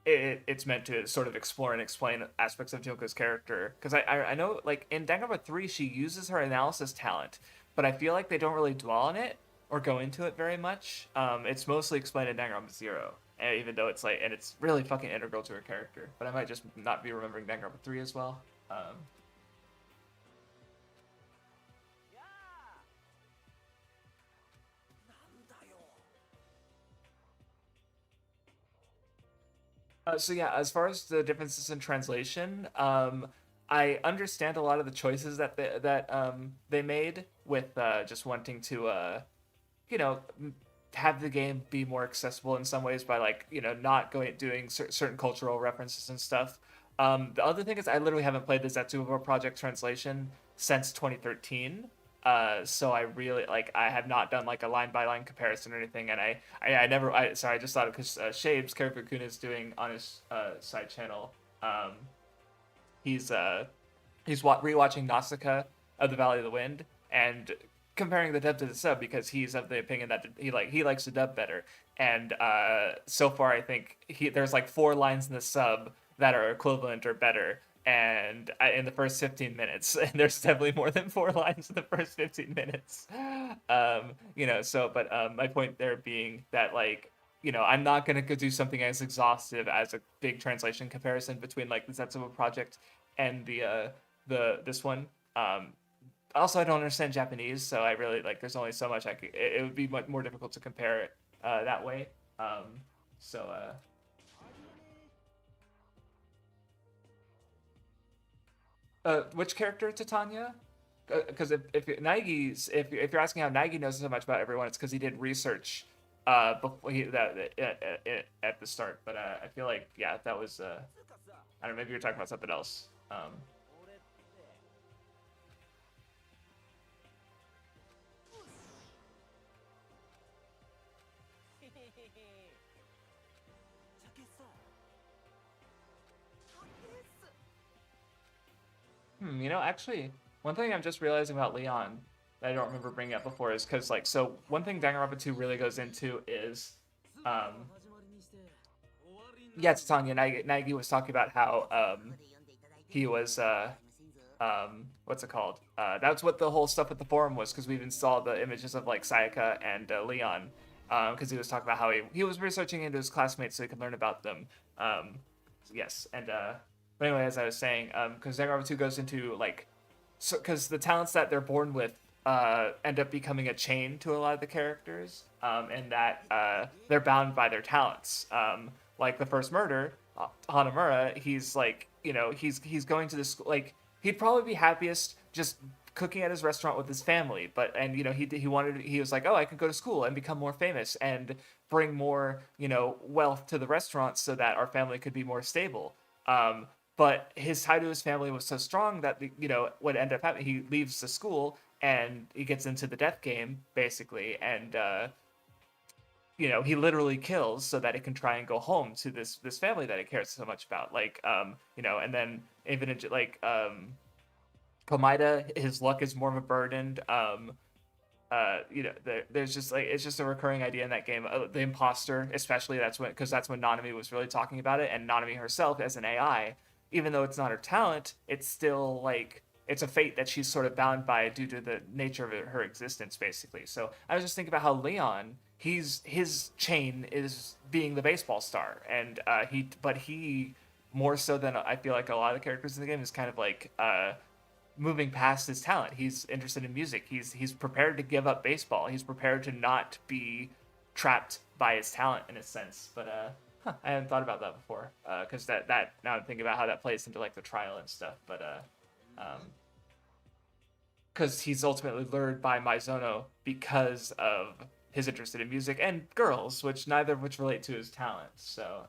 it's meant to sort of explore and explain aspects of Junko's character. Because I know like in Danganronpa 3 she uses her analysis talent, but I feel like they don't really dwell on it or go into it very much. It's mostly explained in Danganronpa Zero, and even though it's like and it's really fucking integral to her character. But I might just not be remembering Danganronpa 3 as well. So yeah, as far as the differences in translation, I understand a lot of the choices they made with just wanting to you know have the game be more accessible in some ways by like not going doing certain cultural references and stuff. The other thing is I literally haven't played the Zetsubo Project translation since 2013. So I really like I have not done like a line by line comparison or anything, and I never sorry I just thought because Shabe's character Kun is doing on his side channel. Um, he's rewatching Nausicaa of the Valley of the Wind and comparing the dub to the sub because he's of the opinion that he likes the dub better. And so far, I think there's like 4 lines in the sub that are equivalent or better. And in the first 15 minutes, and there's definitely more than 4 lines in the first 15 minutes. So, but my point there being that, like, I'm not going to go do something as exhaustive as a big translation comparison between, like, the Zetsubo Project and the this one. Also, I don't understand Japanese, so I really like. There's only so much I could. It would be much more difficult to compare it that way. So which character, Titania? Because if Naigi's if you're asking how Naigi knows so much about everyone, it's because he did research before at the start. But I feel like yeah, that was I don't know. Maybe you're talking about something else. Actually, one thing I'm just realizing about Leon that I don't remember bringing up before is because, like, so one thing Danganronpa 2 really goes into is, um, yeah, it's Tanya. Nagi was talking about how, he was, what's it called? That's what the whole stuff with the forum was, because we've installed the images of, like, Sayaka and Leon, because he was talking about how he was researching into his classmates so he could learn about them. Yes, and, but anyway, as I was saying, because Danganronpa 2 goes into like, so because the talents that they're born with end up becoming a chain to a lot of the characters, and that they're bound by their talents. Like the first murder, Hanamura, he's like, he's going to this like he'd probably be happiest just cooking at his restaurant with his family, but and he was like, oh, I could go to school and become more famous and bring more wealth to the restaurant so that our family could be more stable. But his tie to his family was so strong that what ended up happening, he leaves the school and he gets into the death game basically, and he literally kills so that he can try and go home to this family that he cares so much about. Like and then even like Komaida, his luck is more of a burden. There's just like it's just a recurring idea in that game. The imposter, especially that's when Nanami was really talking about it, and Nanami herself as an AI, even though it's not her talent, it's still like it's a fate that she's sort of bound by due to the nature of her existence, basically. So I was just thinking about how Leon, his chain is being the baseball star, and he more so than I feel like a lot of the characters in the game is kind of like moving past his talent. He's interested in music. He's prepared to give up baseball. He's prepared to not be trapped by his talent in a sense. But I hadn't thought about that before. Because that now I'm thinking about how that plays into like the trial and stuff. But because he's ultimately lured by Maizono because of his interest in music and girls, which neither of which relate to his talents. So,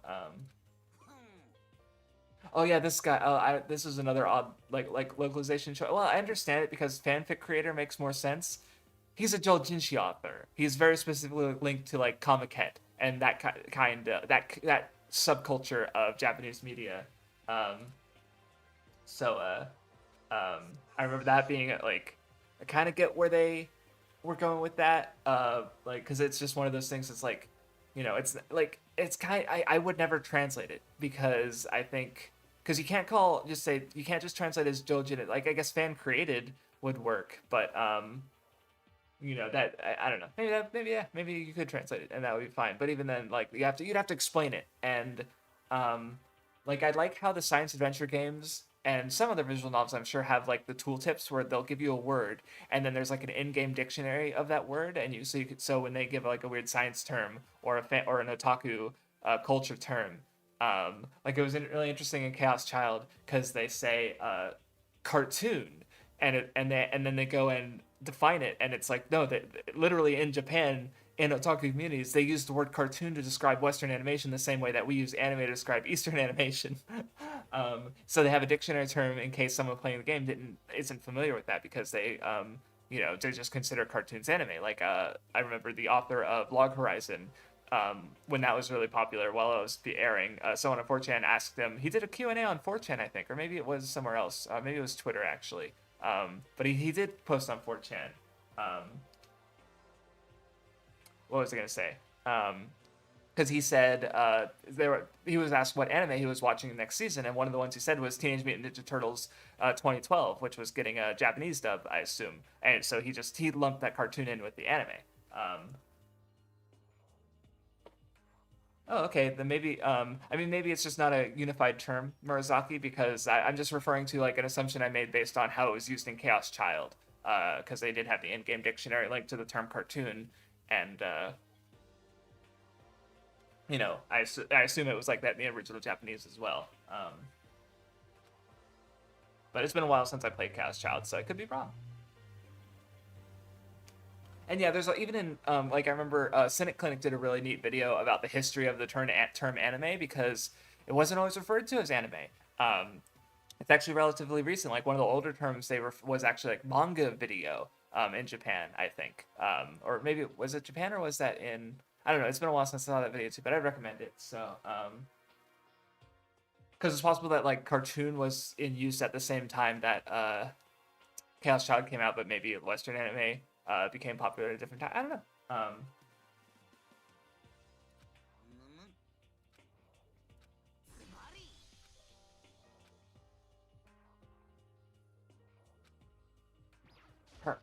oh yeah, this guy. Oh, this is another odd like localization show. Well, I understand it because fanfic creator makes more sense. He's a Joujinshi author. He's very specifically linked to like comic head and that kind of that subculture of Japanese media. Um, so I remember that being like, I kind of get where they were going with that. Like, because it's just one of those things. It's like, it's like it's kind. I would never translate it because I think because you can't just translate as Jojin. Like I guess fan created would work, but that I don't know. Maybe yeah, maybe you could translate it and that would be fine. But even then, like you'd have to explain it and like I like how the science adventure games and some of the visual novels I'm sure have like the tooltips where they'll give you a word and then there's like an in-game dictionary of that word and so when they give like a weird science term or or an otaku culture term, like it was really interesting in Chaos Child because they say cartoon and then they go and define it and it's like no, that literally in Japan in otaku communities, they use the word cartoon to describe Western animation the same way that we use anime to describe Eastern animation. So they have a dictionary term in case someone playing the game isn't familiar with that because they just consider cartoons anime. Like I remember the author of Log Horizon, when that was really popular while it was airing. Someone on 4chan asked him. He did a Q&A on 4chan, I think, or maybe it was somewhere else. Maybe it was Twitter actually. But he did post on 4chan. Um, what was I gonna say? Because he said he was asked what anime he was watching next season, and one of the ones he said was Teenage Mutant Ninja Turtles 2012, which was getting a Japanese dub, I assume, and so he lumped that cartoon in with the anime. Um, oh, okay, then maybe I mean maybe it's just not a unified term, Murasaki, because I'm just referring to like an assumption I made based on how it was used in Chaos Child, because they did have the in-game dictionary linked to the term cartoon, and I assume it was like that in the original Japanese as well. But it's been a while since I played Chaos Child, so I could be wrong. And yeah, there's even in like I remember Cynic Clinic did a really neat video about the history of the term anime because it wasn't always referred to as anime. Um, it's actually relatively recent. Like one of the older terms was actually like manga video in Japan, I think. Or maybe was it Japan or was that in? I don't know. It's been a while since I saw that video too, but I'd recommend it. So, because it's possible that like cartoon was in use at the same time that Chaos Child came out, but maybe Western anime became popular at a different time. I don't know. Her.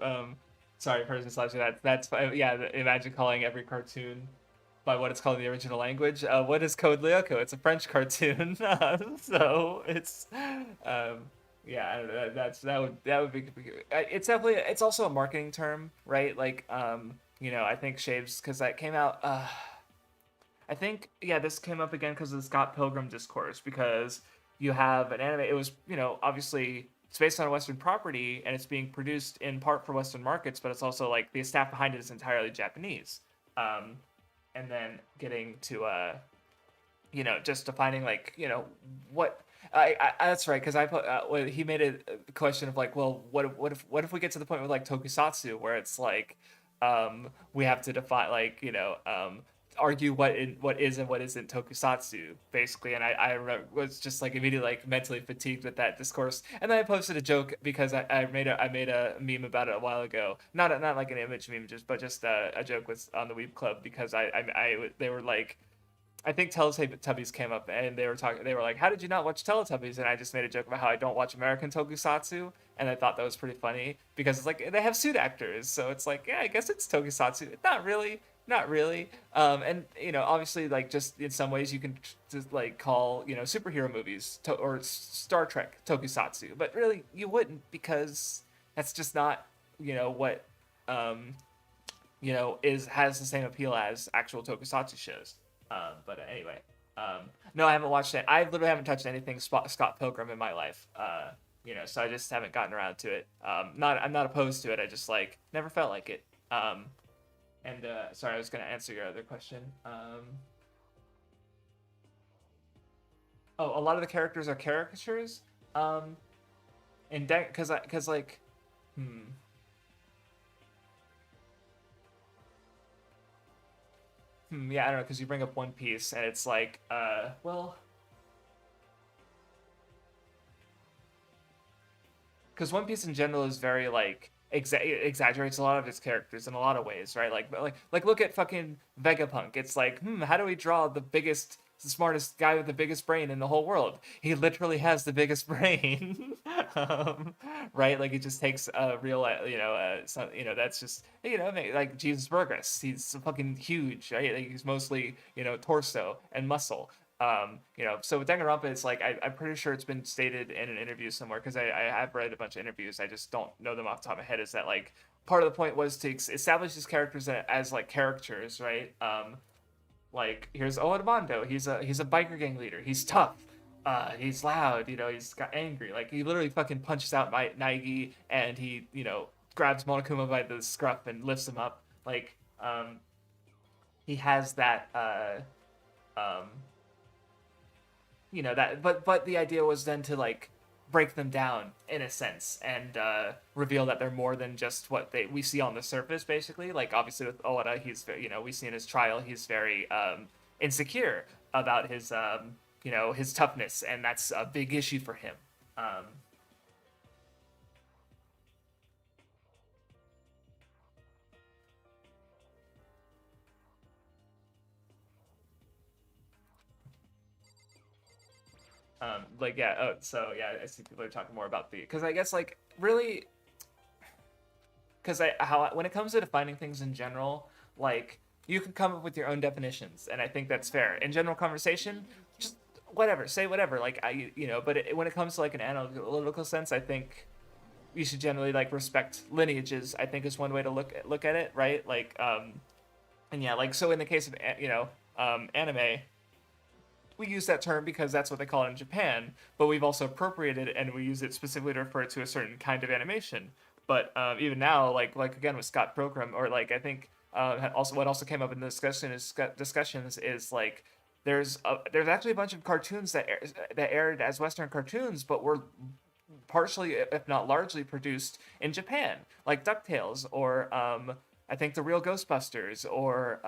um, sorry, person slash that's yeah. Imagine calling every cartoon by what it's called in the original language. What is Code Lyoko? It's a French cartoon, so it's yeah. I don't know. That would be. It's definitely it's also a marketing term, right? Like I think Shaves because that came out. I think yeah, this came up again because of the Scott Pilgrim discourse because you have an anime. It was obviously it's based on a Western property and it's being produced in part for Western markets, but it's also like the staff behind it is entirely Japanese. Um, and then getting to just defining like what That's right, because I put when he made a question of like, well, what if we get to the point with like tokusatsu where it's like, we have to define like argue what is and what isn't tokusatsu basically, and was just like immediately like mentally fatigued with that discourse, and then I posted a joke because I made a meme about it a while ago, not like an image meme, just a joke was on the Weeb Club because they were like I think Teletubbies came up and they were talking. They were like, "How did you not watch Teletubbies?" And I just made a joke about how I don't watch American Tokusatsu, and I thought that was pretty funny because it's like they have suit actors, so it's like, yeah, I guess it's Tokusatsu. Not really, not really. And obviously, like just in some ways, you can just like call superhero movies or Star Trek Tokusatsu, but really you wouldn't because that's just not what um is has the same appeal as actual Tokusatsu shows. But anyway, no, I haven't watched it. I literally haven't touched anything Scott Pilgrim in my life. So I just haven't gotten around to it. I'm not opposed to it. I just like never felt like it. And sorry, I was gonna answer your other question. Oh, a lot of the characters are caricatures. And because like, hmm. Yeah, I don't know, because you bring up One Piece, and it's like, well, because One Piece in general is very like exaggerates a lot of its characters in a lot of ways, right? Like look at fucking Vegapunk. It's like, how do we draw the smartest guy with the biggest brain in the whole world? He literally has the biggest brain, right? Like it just takes a real, that's just like Jesus Burgess. He's fucking huge, right? Like, he's mostly torso and muscle. So with Danganronpa, it's like I'm pretty sure it's been stated in an interview somewhere because I have read a bunch of interviews. I just don't know them off the top of my head. Is that like part of the point was to establish these characters as like characters, right? Like here's Owen Mondo. He's a biker gang leader. He's tough. He's loud. He's got angry. Like he literally fucking punches out Naegi and he grabs Monokuma by the scruff and lifts him up. Like he has that. Um, that but the idea was then to like break them down in a sense and reveal that they're more than just what we see on the surface basically. Like obviously with Owada, he's we see in his trial he's very insecure about his toughness, and that's a big issue for him. um, like yeah, so yeah, I see people are talking more about the because I guess like really because when it comes to defining things in general, like you can come up with your own definitions, and I think that's fair. In general conversation, just whatever, say whatever. Like but when it comes to like an analytical sense, I think you should generally like respect lineages. I think is one way to look at it, right? Like and yeah, like so in the case of anime, we use that term because that's what they call it in Japan, but we've also appropriated it and we use it specifically to refer to a certain kind of animation. But even now, like again with Scott Pilgrim, or like I think also what also came up in the discussions is like there's actually a bunch of cartoons that aired as Western cartoons, but were partially, if not largely, produced in Japan, like DuckTales or I think the Real Ghostbusters, or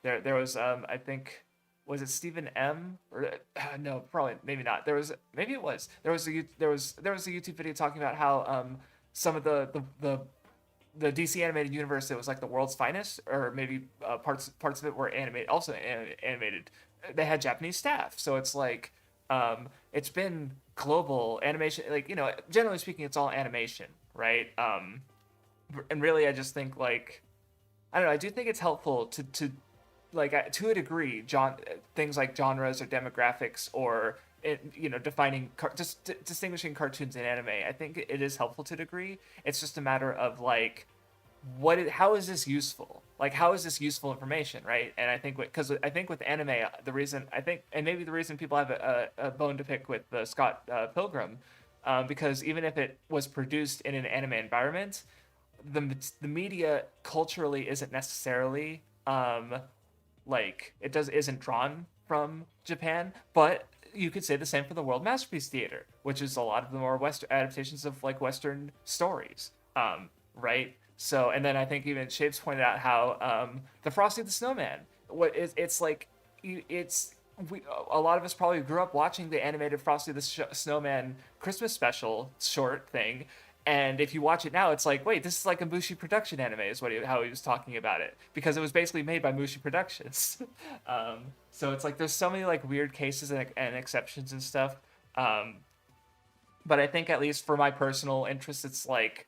there was I think was it Stephen M or no, probably maybe not. Maybe it was there was a YouTube video talking about how some of the DC animated universe that was like the world's finest, or maybe parts of it were animated. They had Japanese staff, so it's like it's been global animation. Like generally speaking, it's all animation, right? And really, I just think like I don't know. I do think it's helpful to like to a degree, things like genres or demographics or defining just distinguishing cartoons and anime. I think it is helpful to a degree. It's just a matter of like how is this useful? Like how is this useful information, right? And I think because I think with anime, the reason I think, and maybe the reason people have a bone to pick with the Scott Pilgrim, because even if it was produced in an anime environment, the media culturally isn't necessarily like isn't drawn from Japan, but you could say the same for the World Masterpiece Theater, which is a lot of the more Western adaptations of like Western stories, right? So, and then I think even Shapes pointed out how the Frosty the Snowman, it's like it's we a lot of us probably grew up watching the animated Frosty the Snowman Christmas special short thing, and if you watch it now, it's like, wait, this is like a Mushi production anime, is how he was talking about it, because it was basically made by Mushi Productions. So it's like there's so many like weird cases and exceptions and stuff. Um, but I think at least for my personal interest, it's like,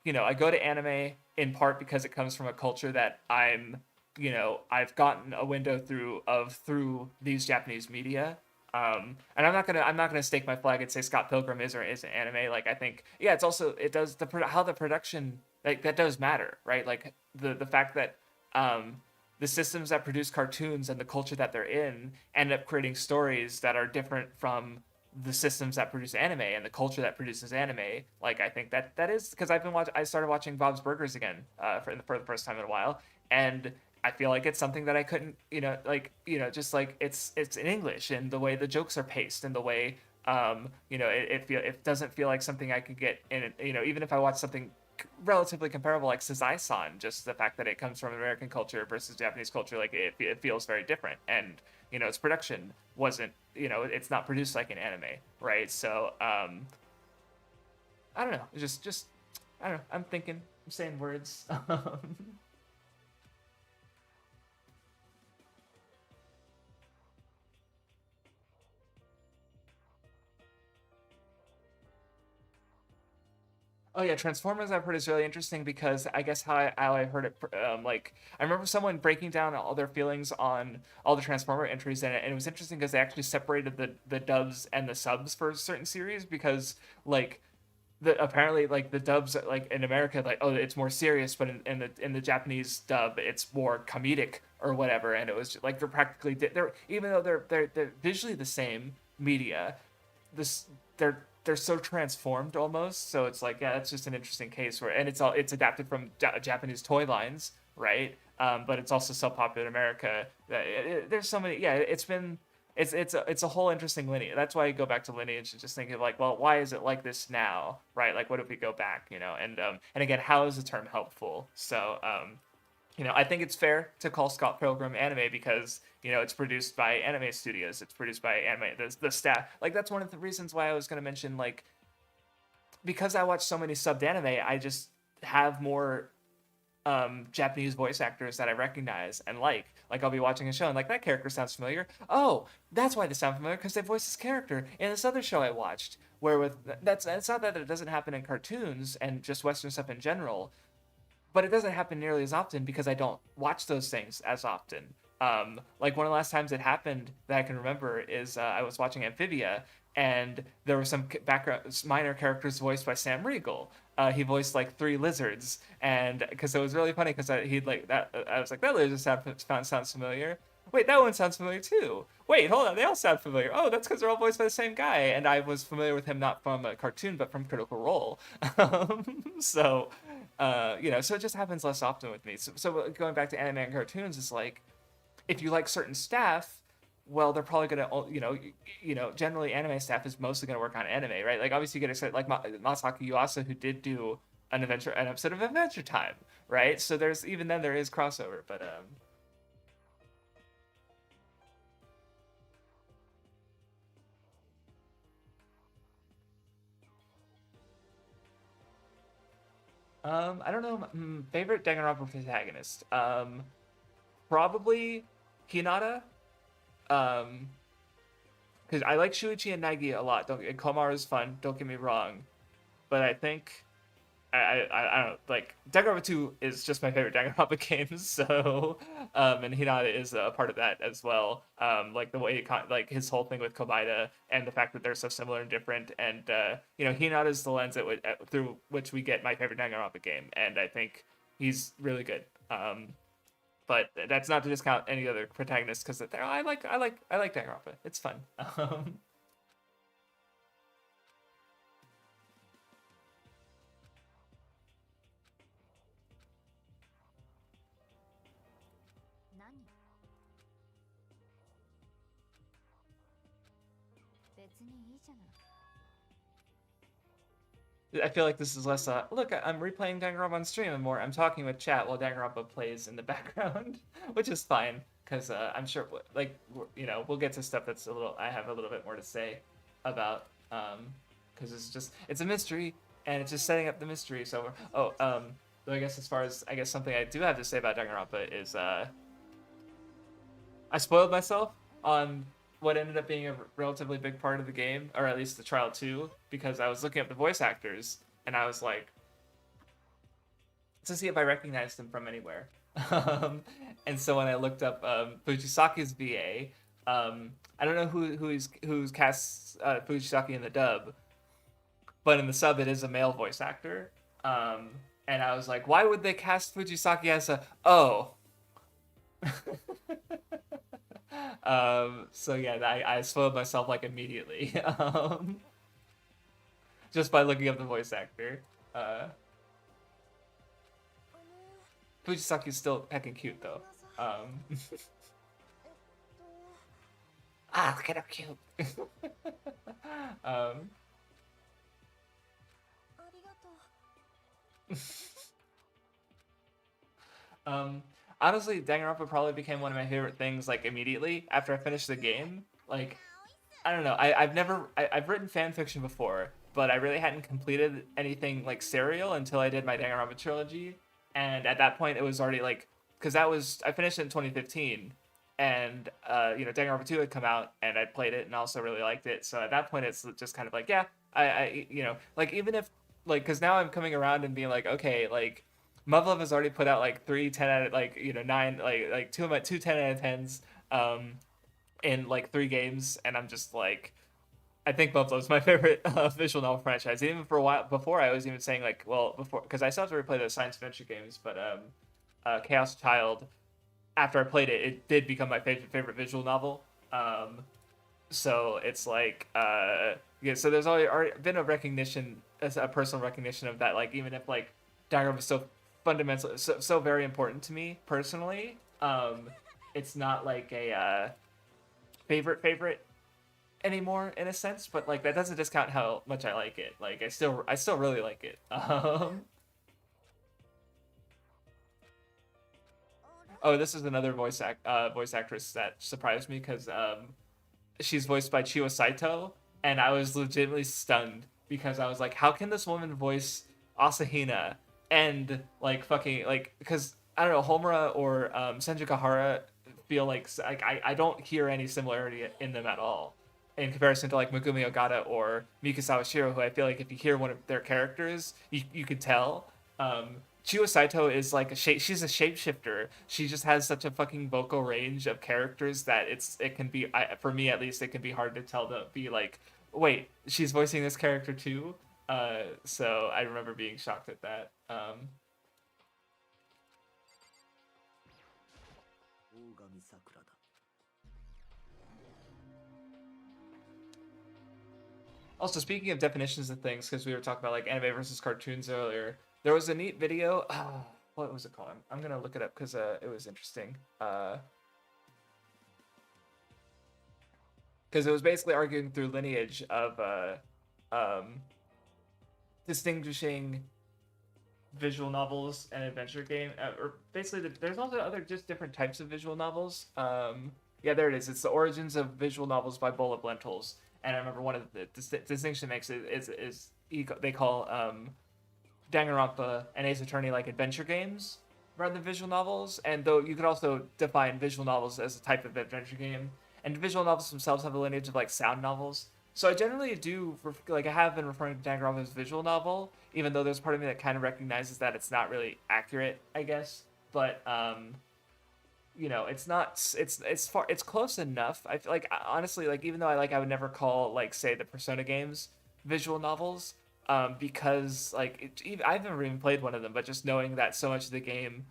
I go to anime in part because it comes from a culture that I've gotten a window through these Japanese media. And I'm not gonna stake my flag and say Scott Pilgrim is or isn't anime. Like, I think, yeah, it does how the production, like, that does matter, right? Like the fact that the systems that produce cartoons and the culture that they're in end up creating stories that are different from the systems that produce anime and the culture that produces anime. Like, I think that is because I started watching Bob's Burgers again for the first time in a while, and I feel like it's something that I couldn't, just like it's in English, and the way the jokes are paced and the way it doesn't feel like something I could get in, even if I watch something relatively comparable like Sazai-san, just the fact that it comes from American culture versus Japanese culture, like it feels very different. And its production wasn't, it's not produced like an anime, right? So I don't know, just I don't know, I'm saying words. Oh yeah, Transformers I've heard is really interesting because I guess how I heard it, like, I remember someone breaking down all their feelings on all the Transformer entries in it, and it was interesting because they actually separated the dubs and the subs for certain series, because like apparently like the dubs like in America, like, oh, it's more serious, but in the Japanese dub it's more comedic or whatever, and it was just, like, they're even though they're visually the same media, this they're so transformed almost. So it's like, yeah, that's just an interesting case where, and it's adapted from Japanese toy lines, right? But it's also so popular in America that there's so many. Yeah, it's a whole interesting lineage. That's why I go back to lineage and just think of like, well, why is it like this now, right? Like, what if we go back, and again, how is the term helpful? So I think it's fair to call Scott Pilgrim anime because it's produced by anime studios. It's produced by anime the staff. Like, that's one of the reasons why I was going to mention, like, because I watch so many subbed anime, I just have more Japanese voice actors that I recognize and like. Like, I'll be watching a show and like, that character sounds familiar. Oh, that's why they sound familiar, because they voiced this character in this other show I watched. Where with that's it's not that it doesn't happen in cartoons and just Western stuff in general, but it doesn't happen nearly as often because I don't watch those things as often. Like, one of the last times it happened that I can remember is I was watching Amphibia, and there were some background minor characters voiced by Sam Riegel. He voiced like three lizards, and because it was really funny because he'd like that. I was like, that lizard sounds familiar. Wait, that one sounds familiar too. Wait, hold on, they all sound familiar. Oh, that's because they're all voiced by the same guy, and I was familiar with him not from a cartoon but from Critical Role. So, so it just happens less often with me. So going back to anime and cartoons, it's like, if you like certain staff, well, they're probably gonna, generally anime staff is mostly gonna work on anime, right? Like, obviously you get excited, like Masaki Yuasa, who did do an episode of Adventure Time, right? So there's, even then there is crossover, but I don't know. Favorite Danganronpa protagonist? Probably Hinata. Um, because I like Shuichi and Nagi a lot. And Komaru is fun. Don't get me wrong, but I think I don't know. Like, Danganronpa 2 is just my favorite Danganronpa game. So, and Hinata is a part of that as well. Like the way like his whole thing with Kobaida and the fact that they're so similar and different, and Hinata is the lens through which we get my favorite Danganronpa game, and I think he's really good. But that's not to discount any other protagonists, because I like Danganronpa. It's fun. I feel like this is less, look, I'm replaying Danganronpa on stream and more I'm talking with chat while Danganronpa plays in the background, which is fine, because I'm sure, like, you know, we'll get to stuff that's I have a little bit more to say about, because it's a mystery, and it's just setting up the mystery, so, though I guess as far as, I guess something I do have to say about Danganronpa is, I spoiled myself on what ended up being a relatively big part of the game, or at least the trial 2, because I was looking up the voice actors, and I was like, to see if I recognized them from anywhere. And so when I looked up Fujisaki's VA, I don't know who's cast Fujisaki in the dub, but in the sub it is a male voice actor. And I was like, why would they cast Fujisaki as a so yeah, I spoiled myself like immediately, just by looking up the voice actor. Fujisaki's still heckin' cute though. Look at how cute. Honestly, Danganronpa probably became one of my favorite things like immediately after I finished the game. Like, I don't know. I've written fan fiction before, but I really hadn't completed anything like serial until I did my Danganronpa trilogy. And at that point, it was already like, because I finished it in 2015, and you know, Danganronpa 2 had come out, and I played it and also really liked it. So at that point, it's just kind of like, yeah, I you know, like even if like, because now I'm coming around and being like, okay, like Muv-Luv has already put out like 3 10 out of like, you know, 9 like two 10 out of 10s in like 3 games, and I'm just like, I think Muv-Luv is my favorite visual novel franchise. Even for a while before, I was even saying like, well, before, because I still have to replay those science adventure games, but Chaos Child, after I played it, it did become my favorite visual novel. So it's like, yeah. So there's already been a recognition, a personal recognition of that. Like, even if like Danganronpa is so fundamental, so very important to me personally, it's not like a favorite anymore in a sense. But like that doesn't discount how much I like it. Like I still really like it. Oh, this is another voice actress that surprised me because she's voiced by Chiyo Saito, and I was legitimately stunned because I was like, how can this woman voice Asahina and like fucking like, because I don't know, Homura or Senju Kahara feel like I don't hear any similarity in them at all in comparison to like Megumi Ogata or Mika Sawashiro, who I feel like if you hear one of their characters, you could tell. Chiyo Saito is like she's a shapeshifter. She just has such a fucking vocal range of characters that it can be, for me at least, it can be hard to tell, to be like, wait, she's voicing this character too. So I remember being shocked at that. Also, speaking of definitions of things, because we were talking about like anime versus cartoons earlier, there was a neat video. What was it called? I'm gonna look it up because it was interesting. Because it was basically arguing through lineage of distinguishing visual novels and adventure game, or basically there's also other just different types of visual novels. Yeah, there it is. It's the origins of visual novels by Bullet Lentils. And I remember one of the distinction makes it is they call Danganronpa and Ace Attorney like adventure games rather than visual novels. And though you could also define visual novels as a type of adventure game, and visual novels themselves have a lineage of like sound novels. So I generally do like, I have been referring to Danganronpa as visual novel, even though there's part of me that kind of recognizes that it's not really accurate, I guess. But you know, it's not, it's close enough. I feel like, honestly, like even though I would never call like, say, the Persona games visual novels, because like I've never even played one of them, but just knowing that so much of the game,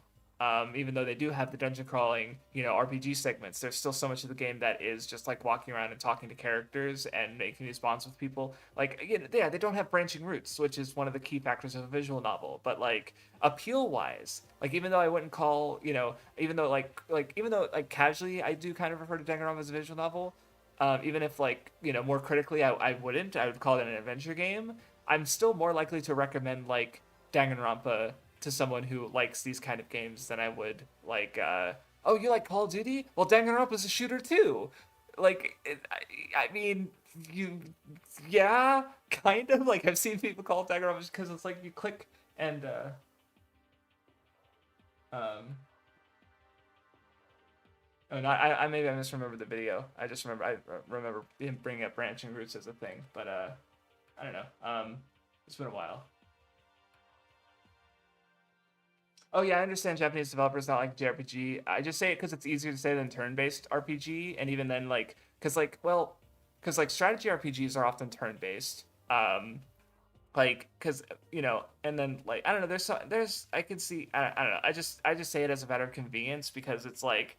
even though they do have the dungeon crawling, you know, RPG segments, there's still so much of the game that is just like walking around and talking to characters and making these bonds with people. Like, yeah, they don't have branching routes, which is one of the key factors of a visual novel. But like appeal wise, like even though I wouldn't call, you know, even though like casually I do kind of refer to Danganronpa as a visual novel, even if like more critically, I wouldn't. I would call it an adventure game. I'm still more likely to recommend like Danganronpa to someone who likes these kind of games than I would like. Oh, you like Call of Duty? Well, Danganronpa is a shooter too. Like, I mean, you, yeah, kind of. Like I've seen people call it Danganronpa because it's like you click and um. Oh, no, I maybe I misremembered the video. I remember him bringing up branching roots as a thing, but I don't know. It's been a while. Oh yeah, I understand Japanese developers not like JRPG. I just say it because it's easier to say than turn-based RPG, and even then, like, because like strategy RPGs are often turn-based. Like, because and then like I don't know. There's I can see I don't know. I just say it as a matter of convenience because it's like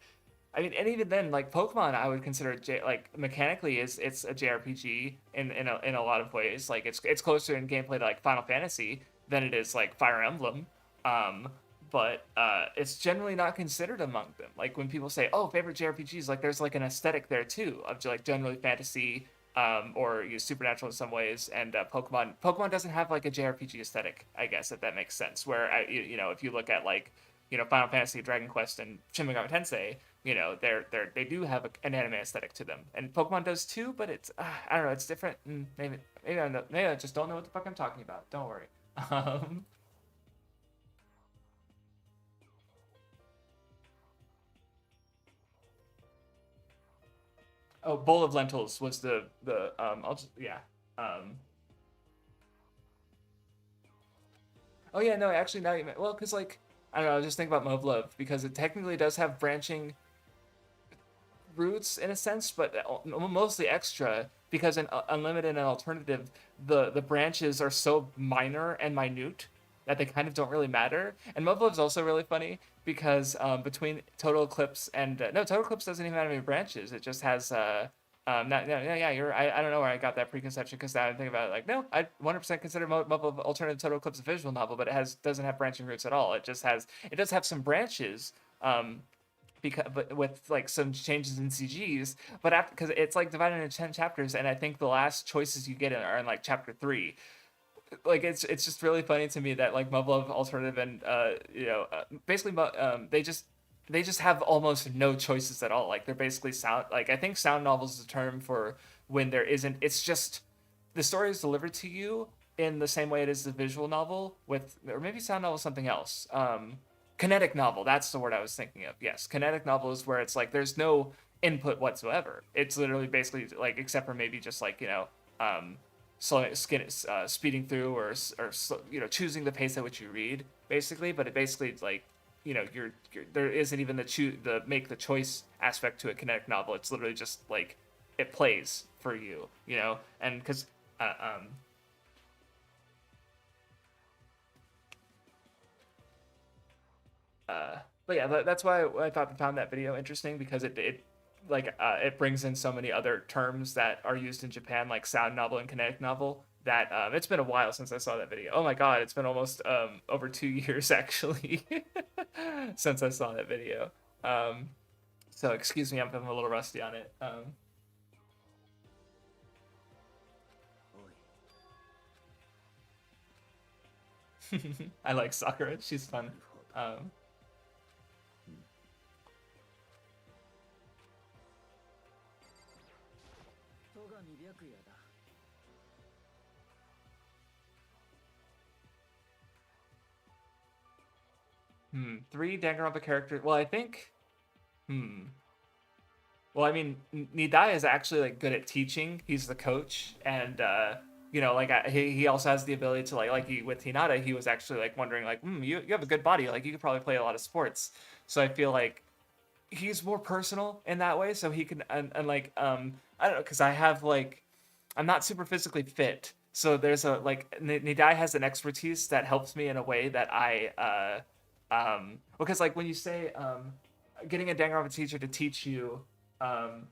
I mean, and even then, like Pokemon, I would consider like mechanically is it's a JRPG in a lot of ways. Like it's closer in gameplay to like Final Fantasy than it is like Fire Emblem. Um, but it's generally not considered among them. Like when people say, "Oh, favorite JRPGs," like there's like an aesthetic there too of like generally fantasy, or supernatural in some ways. And Pokemon doesn't have like a JRPG aesthetic, I guess if that makes sense. Where if you look at like Final Fantasy, Dragon Quest, and Shin Megami Tensei, they do have an anime aesthetic to them, and Pokemon does too. But it's I don't know, it's different. Maybe I know, maybe I just don't know what the fuck I'm talking about. Don't worry. Um, oh, Bowl of Lentils was the I'll just yeah. Um, oh yeah, no, actually now well, because like I don't know, I was just thinking about Muv-Luv because it technically does have branching roots in a sense, but mostly extra because in Unlimited and Alternative, the branches are so minor and minute that they kind of don't really matter. And Muv-Luv is also really funny because between Total Eclipse and no, Total Eclipse doesn't even have any branches. It just has yeah, I don't know where I got that preconception because now I think about it like no, I 100% consider Muv-Luv Alternative Total Eclipse a visual novel, but it doesn't have branching roots at all. It does have some branches, because but with like some changes in CGs, but after because it's like divided into 10 chapters, and I think the last choices you get are in like chapter three. Like it's just really funny to me that like Muv-Luv Alternative and basically they just have almost no choices at all. Like they're basically sound like I think sound novels is a term for when there isn't. It's just the story is delivered to you in the same way it is the visual novel with or maybe sound novel is something else. Kinetic novel, that's the word I was thinking of. Yes, kinetic novel is where it's like there's no input whatsoever. It's literally basically like except for maybe just like speeding through or choosing the pace at which you read basically. But it basically like there isn't even the make the choice aspect to a kinetic novel. It's literally just like it plays for you, and because uh, um but yeah, that's why I found that video interesting because it brings in so many other terms that are used in Japan, like sound novel and kinetic novel. That it's been a while since I saw that video. Oh my god, it's been almost over 2 years actually since I saw that video. Um, so excuse me, I'm a little rusty on it. I like Sakura; she's fun. Um, three Danganronpa characters. Well, I think. Hmm. Well, I mean, Nidai is actually like good at teaching. He's the coach, and like he also has the ability to with Hinata, he was actually like wondering like, you have a good body, like you could probably play a lot of sports. So I feel like he's more personal in that way. So he can and like I don't know because I have like I'm not super physically fit, so there's a like Nidai has an expertise that helps me in a way that because like when you say getting a Danganronpa teacher to teach you um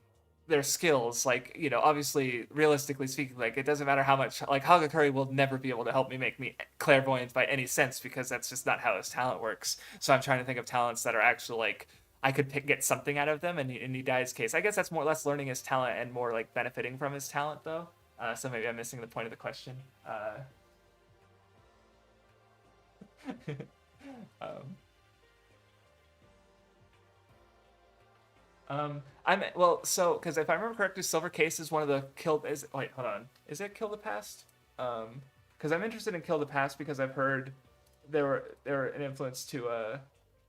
their skills, like obviously realistically speaking, like it doesn't matter how much like Hagakure will never be able to help me make me clairvoyant by any sense because that's just not how his talent works. So I'm trying to think of talents that are actually like I could get something out of them. And in Idai's case, I guess that's more or less learning his talent and more like benefiting from his talent, though. So maybe I'm missing the point of the question. Um, I'm well, so because if I remember correctly, Silver Case is one of the kill. Is wait, hold on, is it Kill the Past? Because I'm interested in Kill the Past because I've heard they were an influence to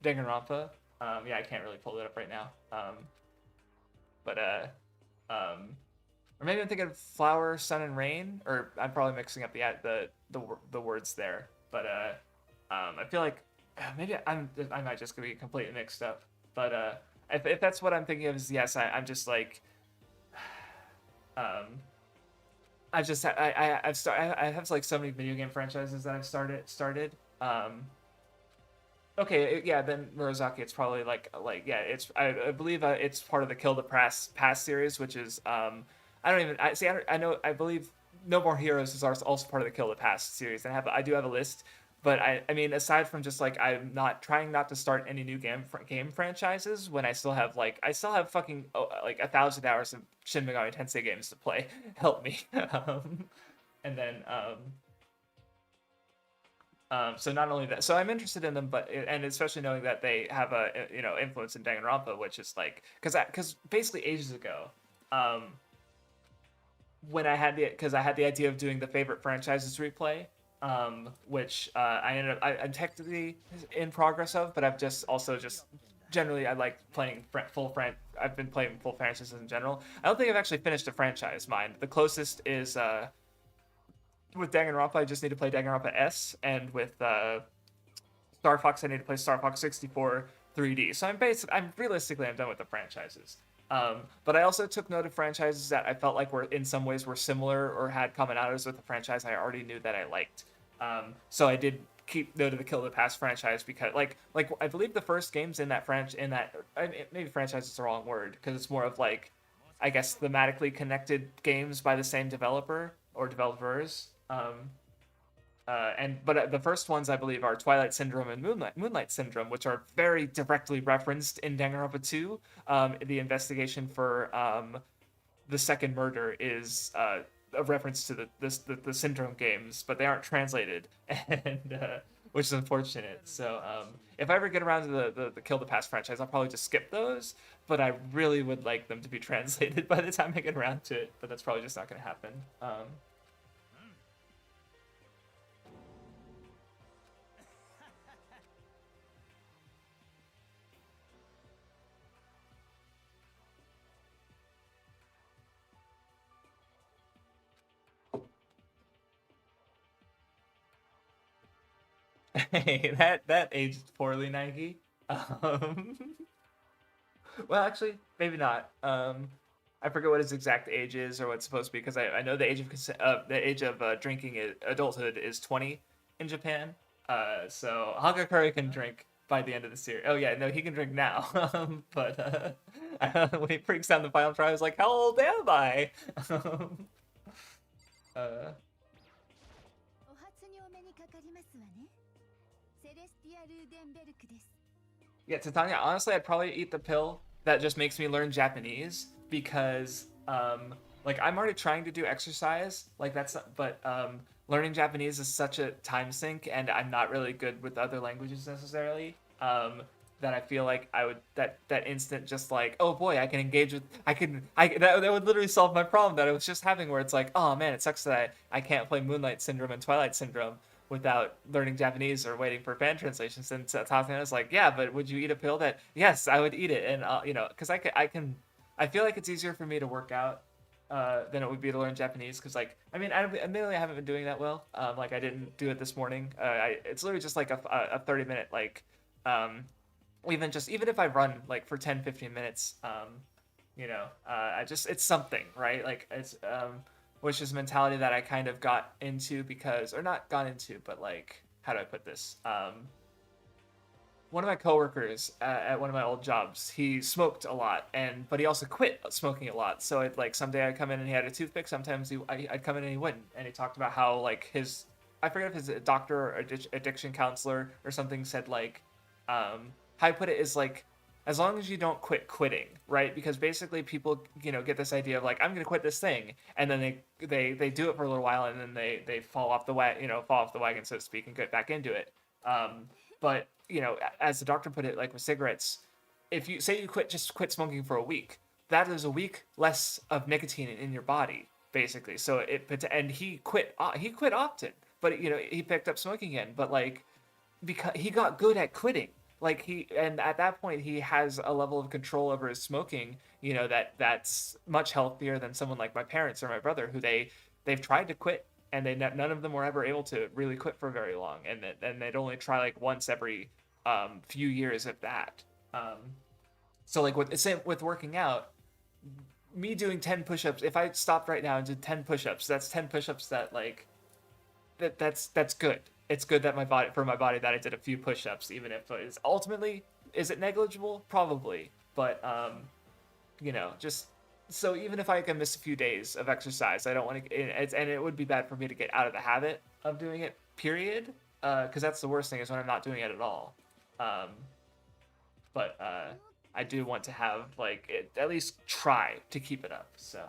Danganronpa. Yeah, I can't really pull it up right now. But or maybe I'm thinking of Flower, Sun, and Rain, or I'm probably mixing up the words there. But I feel like maybe I might just be completely mixed up. But if that's what I'm thinking of, is yes, I'm just like um I've just I have like so many video game franchises that I've started. Okay, yeah, then Murasaki, it's probably like yeah, it's I believe it's part of the Kill the Past series, which is I don't even I see I know I believe No More Heroes is also part of the Kill the Past series, and I do have a list, but I mean aside from just like I'm not trying not to start any new game franchises when I still have fucking like 1,000 hours of Shin Megami Tensei games to play. Help me. And then so not only that, so I'm interested in them, but and especially knowing that they have a influence in Danganronpa, which is like because basically ages ago, um, when I had the idea of doing the favorite franchises replay, which I'm technically in progress of, but I've just also just generally I like playing I've been playing full franchises in general. I don't think I've actually finished a franchise. Mine the closest is with Danganronpa, I just need to play Danganronpa S, and with Star Fox, I need to play Star Fox 64 3D. So I'm realistically, I'm done with the franchises. But I also took note of franchises that I felt like were in some ways were similar or had commonalities with the franchise I already knew that I liked. So I did keep note of the Kill the Past franchise because like I believe the first games in that maybe franchise is the wrong word because it's more of like I guess thematically connected games by the same developer or developers. But the first ones I believe are Twilight Syndrome and Moonlight Syndrome, which are very directly referenced in Danganronpa 2. The investigation for the second murder is a reference to the Syndrome games, but they aren't translated, and which is unfortunate. So if I ever get around to the Kill the Past franchise, I'll probably just skip those. But I really would like them to be translated by the time I get around to it. But that's probably just not going to happen. Hey, that aged poorly, Nike. Um, well, actually, maybe not. I forget what his exact age is or what it's supposed to be because I know the age of drinking adulthood is 20 in Japan. So Hagakure can drink by the end of the series. Oh yeah, no, he can drink now. But when he breaks down the final trial, he's like, "How old am I?" uh, Yeah, Titania, honestly, I'd probably eat the pill that just makes me learn Japanese because, like, I'm already trying to do exercise. Like, learning Japanese is such a time sink, and I'm not really good with other languages necessarily. That I feel like that instant just like, oh boy, I can engage with, that would literally solve my problem that I was just having where it's like, oh man, it sucks that I can't play Moonlight Syndrome and Twilight Syndrome without learning Japanese or waiting for fan translations. And Tatiana's like, yeah, but would you eat a pill that? Yes, I would eat it, and because I feel like it's easier for me to work out than it would be to learn Japanese. Because like, I mean, admittedly, I haven't been doing that well. Like I didn't do it this morning. It's literally just like a 30-minute like, even if I run like for 10, 15 minutes, it's something, right? Like it's which is a mentality that I kind of got into because, or not got into, but like, how do I put this? One of my coworkers at one of my old jobs, he smoked a lot, but he also quit smoking a lot. So it like someday I'd come in and he had a toothpick. Sometimes I'd come in and he wouldn't. And he talked about how like I forget if his doctor or addiction counselor or something said like, how I put it is like as long as you don't quit quitting, right? Because basically people, get this idea of like, I'm gonna quit this thing, and then they do it for a little while, and then they fall off the fall off the wagon, so to speak, and get back into it. But as the doctor put it, like with cigarettes, if you say you just quit smoking for a week, that is a week less of nicotine in your body, basically. So and he quit often, but he picked up smoking again, but like because he got good at quitting. Like and at that point he has a level of control over his smoking, that's much healthier than someone like my parents or my brother, who they've tried to quit, and none of them were ever able to really quit for very long, and they'd only try like once every few years, if that. So like with working out, me doing 10 push-ups, if I stopped right now and did 10 push-ups, that's 10 push-ups that like that's good. It's good that my body that I did a few push-ups, even if it is ultimately, is it negligible? Probably, but just so even if I can miss a few days of exercise, I don't want to. And it would be bad for me to get out of the habit of doing it. Period. Because that's the worst thing, is when I'm not doing it at all. Um, but I do want to have like at least try to keep it up. So.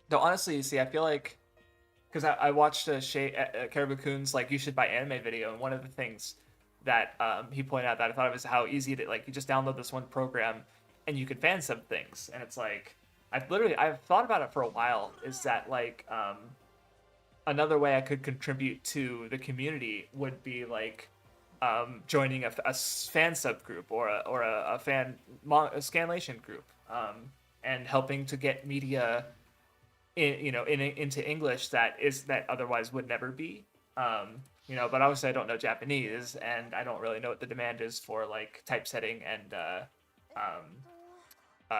Though honestly, you see, I feel like because I watched Caribou Coon's like you should buy anime video, and one of the things that he pointed out that I thought of is how easy to like you just download this one program and you can fan sub things, and it's like I've thought about it for a while. Is that like another way I could contribute to the community would be like joining a fan subgroup or a a scanlation group, and helping to get media into English that otherwise would never be. But obviously I don't know Japanese, and I don't really know what the demand is for like typesetting and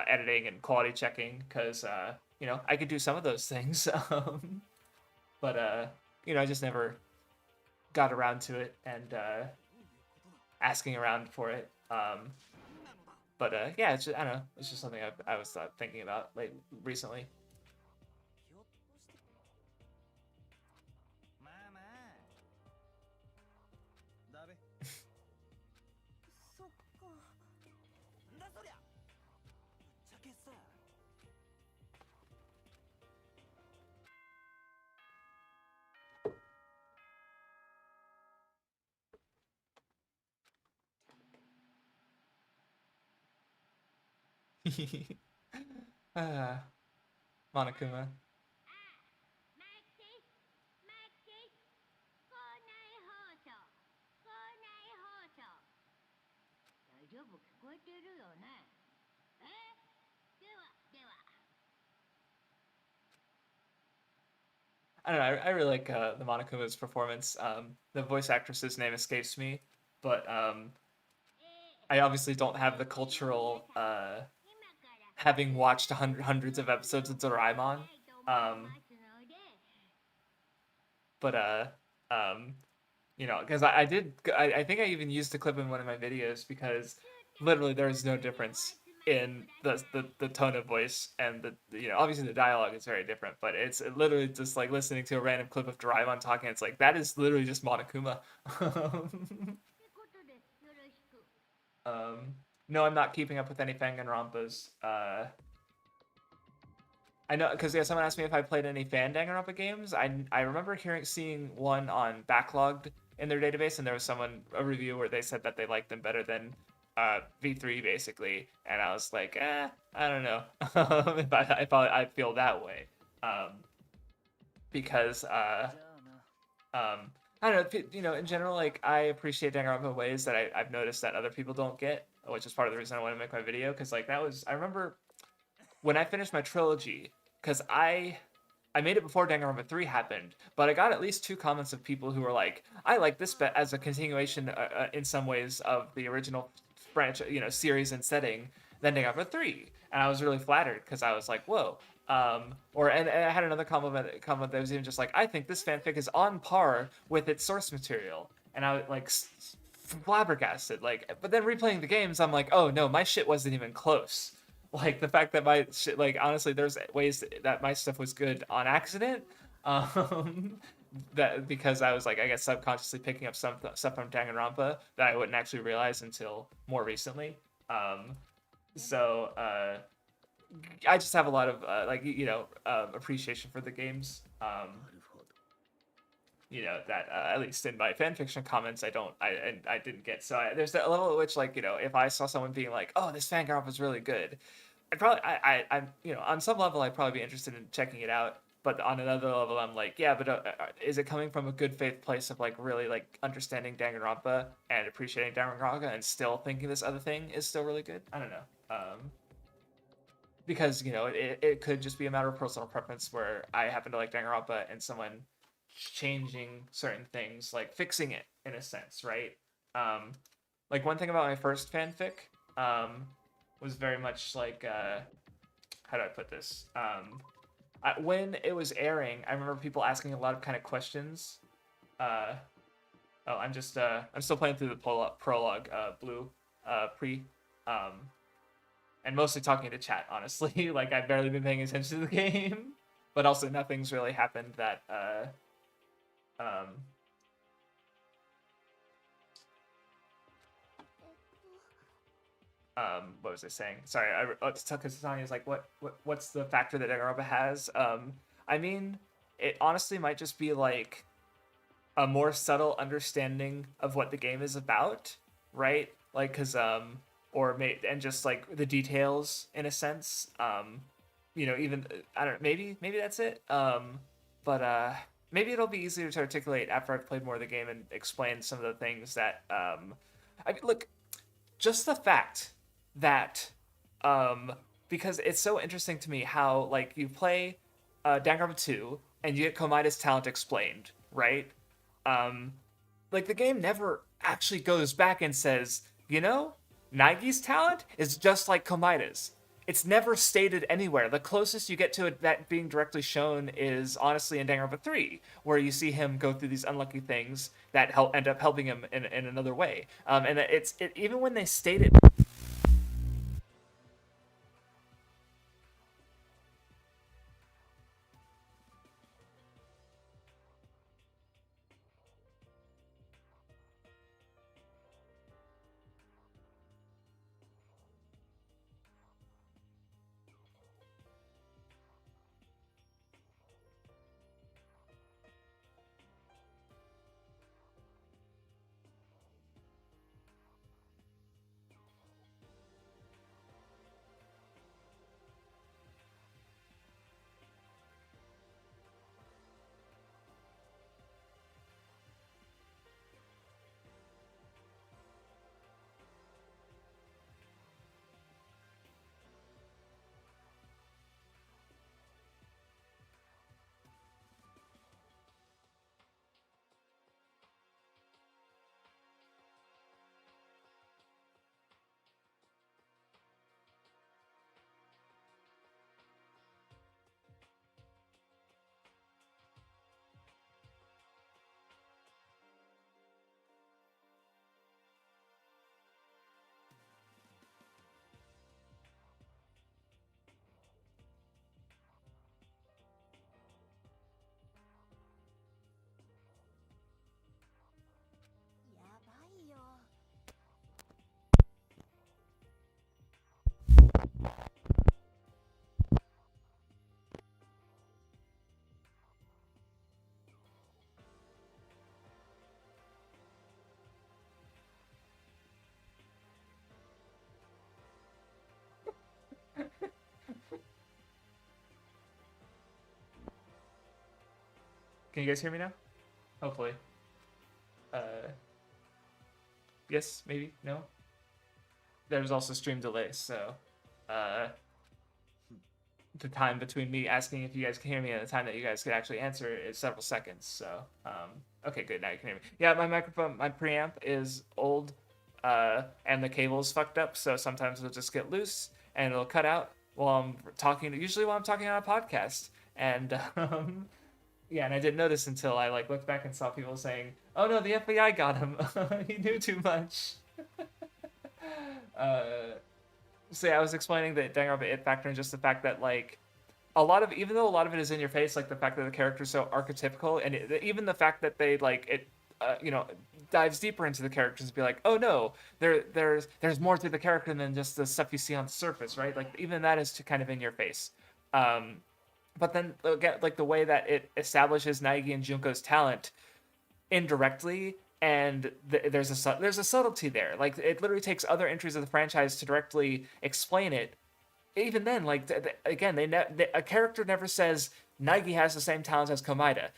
editing and quality checking, because I could do some of those things, but I just never got around to it and asking around for it. But yeah, it's just, I don't know. It's just something I was thinking about recently. Ah, Monokuma. 大丈夫聞こえてるよねえではでは I don't know. I really like the Monokuma's performance. The voice actress's name escapes me, but I obviously don't have the cultural having watched hundreds of episodes of Doraemon. Um, but because I think I even used the clip in one of my videos, because literally there is no difference in the tone of voice, and obviously the dialogue is very different, but it's literally just like listening to a random clip of Doraemon talking. It's like that is literally just Monokuma. um, no, I'm not keeping up with any Danganronpas. I know, because yeah, someone asked me if I played any fan Danganronpa games. I remember seeing one on Backlogged in their database, and there was a review where they said that they liked them better than V3 basically, and I was like, I don't know if I feel that way, because I don't know, in general, like I appreciate Danganronpa in ways that I've noticed that other people don't get, which is part of the reason I want to make my video, because like I remember when I finished my trilogy, because I made it before Danganronpa 3 happened, but I got at least 2 comments of people who were like, I like this bit as a continuation in some ways of the original branch, series and setting than Danganronpa 3. And I was really flattered, because I was like, whoa. And I had another comment that was even just like, I think this fanfic is on par with its source material. And I was like flabbergasted. But then replaying the games, I'm like, oh no, my shit wasn't even close. Like the fact that my shit, like honestly, there's ways that my stuff was good on accident. that because I was like, I guess, subconsciously picking up some stuff from Danganronpa that I wouldn't actually realize until more recently. Um, so I just have a lot of appreciation for the games. That at least in my fanfiction comments, I didn't get. So there's that level at which, like, if I saw someone being like, "Oh, this fan girl was really good," I'd probably I'm on some level I'd probably be interested in checking it out. But on another level, I'm like, yeah, but is it coming from a good faith place of like really like understanding Danganronpa and appreciating Danganronpa and still thinking this other thing is still really good? I don't know. Because it could just be a matter of personal preference where I happen to like Danganronpa and someone changing certain things, like fixing it in a sense, right? Like one thing about my first fanfic was very much like how do I put this? When it was airing, I remember people asking a lot of kind of questions. I'm still playing through the prologue, blue, pre. And mostly talking to chat, honestly. Like, I've barely been paying attention to the game, but also nothing's really happened that um what was I saying? Sorry, because Tanya is like, what's the factor that Danganronpa has? I mean, it honestly might just be like a more subtle understanding of what the game is about, right? Like, cause and just like the details in a sense. Even I don't know, maybe that's it. But maybe it'll be easier to articulate after I've played more of the game and explain some of the things that I mean, look, just the fact that because it's so interesting to me how like you play Danganronpa 2 and you get Komaida's talent explained, right? Um, like the game never actually goes back and says, Nagi's talent is just like Komaida's. It's never stated anywhere. The closest you get to it that being directly shown is honestly in Danganronpa 3, where you see him go through these unlucky things that end up helping him in another way. And even when they state it. Can you guys hear me now? Hopefully. Uh, yes, maybe, no. There's also stream delay, so uh, the time between me asking if you guys can hear me and the time that you guys could actually answer is several seconds. So, okay, good. Now you can hear me. Yeah, my microphone, my preamp is old, and the cable's fucked up. So sometimes it'll just get loose and it'll cut out while I'm talking. Usually while I'm talking on a podcast, and yeah, and I didn't notice until I like looked back and saw people saying, "Oh no, the FBI got him. He knew too much." uh, so yeah, I was explaining the Danganronpa it factor and just the fact that like a lot of even though a lot of it is in your face, like the fact that the character's so archetypical, and even the fact that they like it, you know, dives deeper into the characters and be like, oh no, there's more to the character than just the stuff you see on the surface, right? Like even that is to kind of in your face. Um, but then again, like the way that it establishes Naegi and Junko's talent indirectly, and there's a subtlety there. Like it literally takes other entries of the franchise to directly explain it. Even then, like again, a character never says Naegi has the same talents as Komaeda.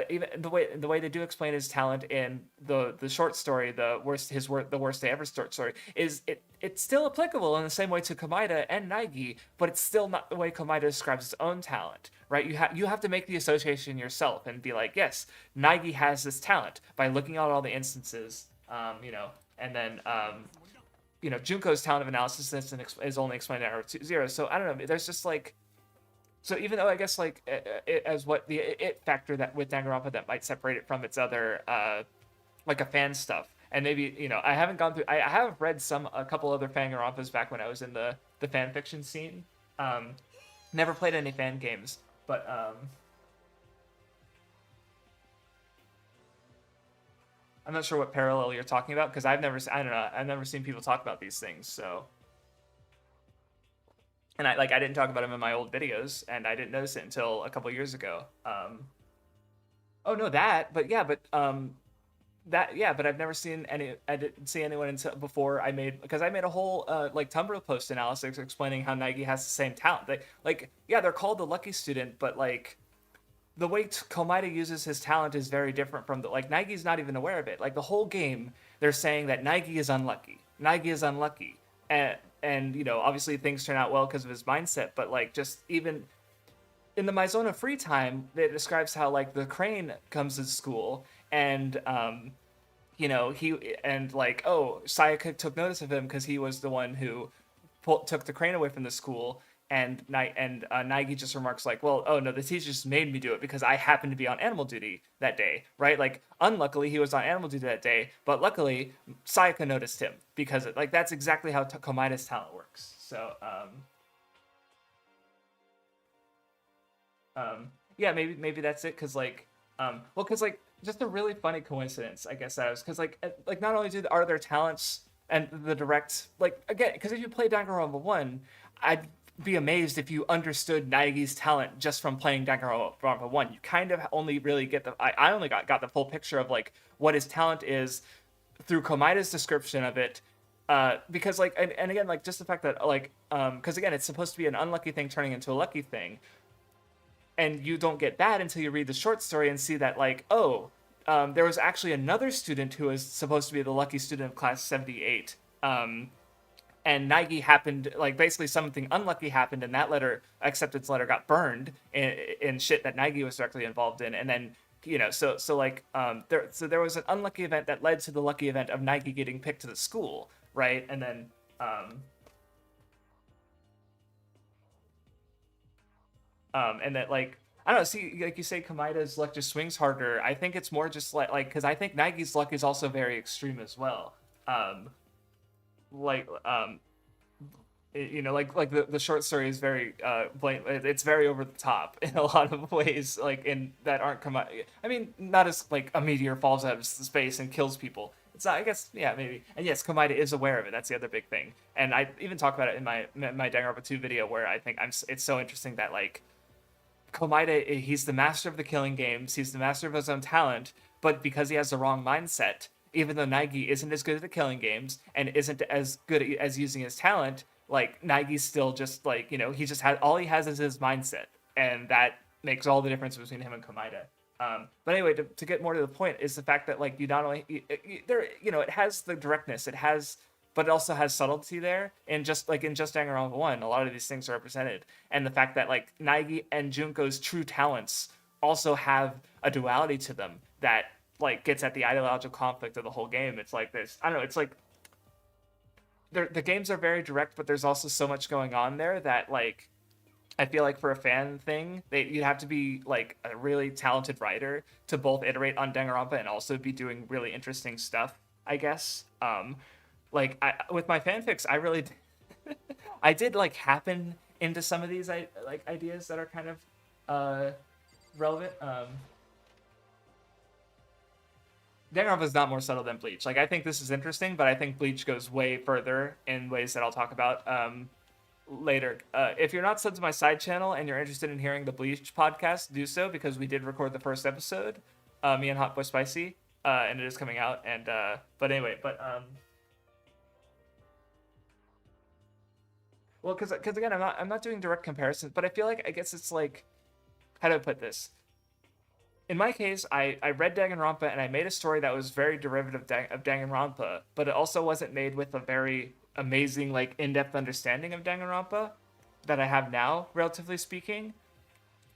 Even the way they do explain his talent in the short story, the worst day ever short story, is it's still applicable in the same way to Komaeda and Naegi, but it's still not the way Komaeda describes his own talent, right? You have to make the association yourself and be like, yes, Naegi has this talent by looking at all the instances, you know, and then you know, Junko's talent of analysis is only explained in Arrow 0. So I don't know. There's just like, so even though I guess like as what the it factor that with Danganronpa that might separate it from its other like a fan stuff, and maybe you know I haven't gone through. I have read a couple other Danganronpas back when I was in the fan fiction scene. Never played any fan games, but I'm not sure what parallel you're talking about because I don't know, I've never seen people talk about these things. So, and I didn't talk about them in my old videos, and I didn't notice it until a couple years ago. Oh no, but I've never seen any. I didn't see anyone until before I made because I made a whole like Tumblr post analysis explaining how Naegi has the same talent. Like yeah, they're called the lucky student, but like the way Komaeda uses his talent is very different from the like Naigi's not even aware of it. Like the whole game, they're saying that Naegi is unlucky. Naegi is unlucky, and you know obviously things turn out well because of his mindset. But like just even in the My Zone of Free Time, it describes how like the crane comes to school and you know he and like oh Sayaka took notice of him because he was the one who took the crane away from the school and Naegi just remarks like, "Well, oh no, the teacher just made me do it because I happened to be on animal duty that day, right? Like, unluckily he was on animal duty that day, but luckily Sayaka noticed him because like that's exactly how Komaeda's talent works." So, yeah, maybe that's it because like, well, because like just a really funny coincidence, I guess that was because like not only are their talents and the direct like again because if you play Danganronpa 1, I'd be amazed if you understood Naegi's talent just from playing Danganronpa 1. You kind of only really get I only got the full picture of like what his talent is through Komaeda's description of it. Because like and again like just the fact that like because again it's supposed to be an unlucky thing turning into a lucky thing, and you don't get that until you read the short story and see that like oh there was actually another student who was supposed to be the lucky student of class 78, and Naegi happened like basically something unlucky happened and that acceptance letter got burned in shit that Naegi was directly involved in, and then you know so like there was an unlucky event that led to the lucky event of Naegi getting picked to the school, right? And then and that like I don't know. See, like you say, Komaeda's luck just swings harder. I think it's more just like because I think Naegi's luck is also very extreme as well. Like you know like the short story is very blatant. It's very over the top in a lot of ways like in that aren't come I mean not as like a meteor falls out of space and kills people. It's not, I guess yeah maybe, and yes Komaeda is aware of it. That's the other big thing, and I even talk about it in my Danganronpa 2 video where I think it's so interesting that like Komaeda, he's the master of the killing games, he's the master of his own talent, but because he has the wrong mindset, even though Naegi isn't as good at the killing games and isn't as good as using his talent, like Naigi's still just like, you know, he just has all he has is his mindset, and that makes all the difference between him and Komaeda. But anyway, to get more to the point is the fact that like you not only there, you know, it has the directness, it has, but it also has subtlety there. And just like in just Danganronpa 1, a lot of these things are represented, and the fact that like Naegi and Junko's true talents also have a duality to them that like gets at the ideological conflict of the whole game. It's like this, I don't know, it's like the games are very direct, but there's also so much going on there that like I feel like for a fan thing, you'd have to be like a really talented writer to both iterate on Danganronpa and also be doing really interesting stuff, I guess. Like with my fanfics, I really I did like happen into some of these like ideas that are kind of relevant. Danganronpa is not more subtle than Bleach. Like, I think this is interesting, but I think Bleach goes way further in ways that I'll talk about later. If you're not subbed to my side channel and you're interested in hearing the Bleach podcast, do so, because we did record the first episode, me and Hot Boy Spicy, and it is coming out. And but anyway, well, because again, I'm not doing direct comparisons, but I feel like, I guess it's like, how do I put this? In my case, I read Danganronpa and I made a story that was very derivative of Danganronpa, but it also wasn't made with a very amazing, like, in-depth understanding of Danganronpa that I have now, relatively speaking.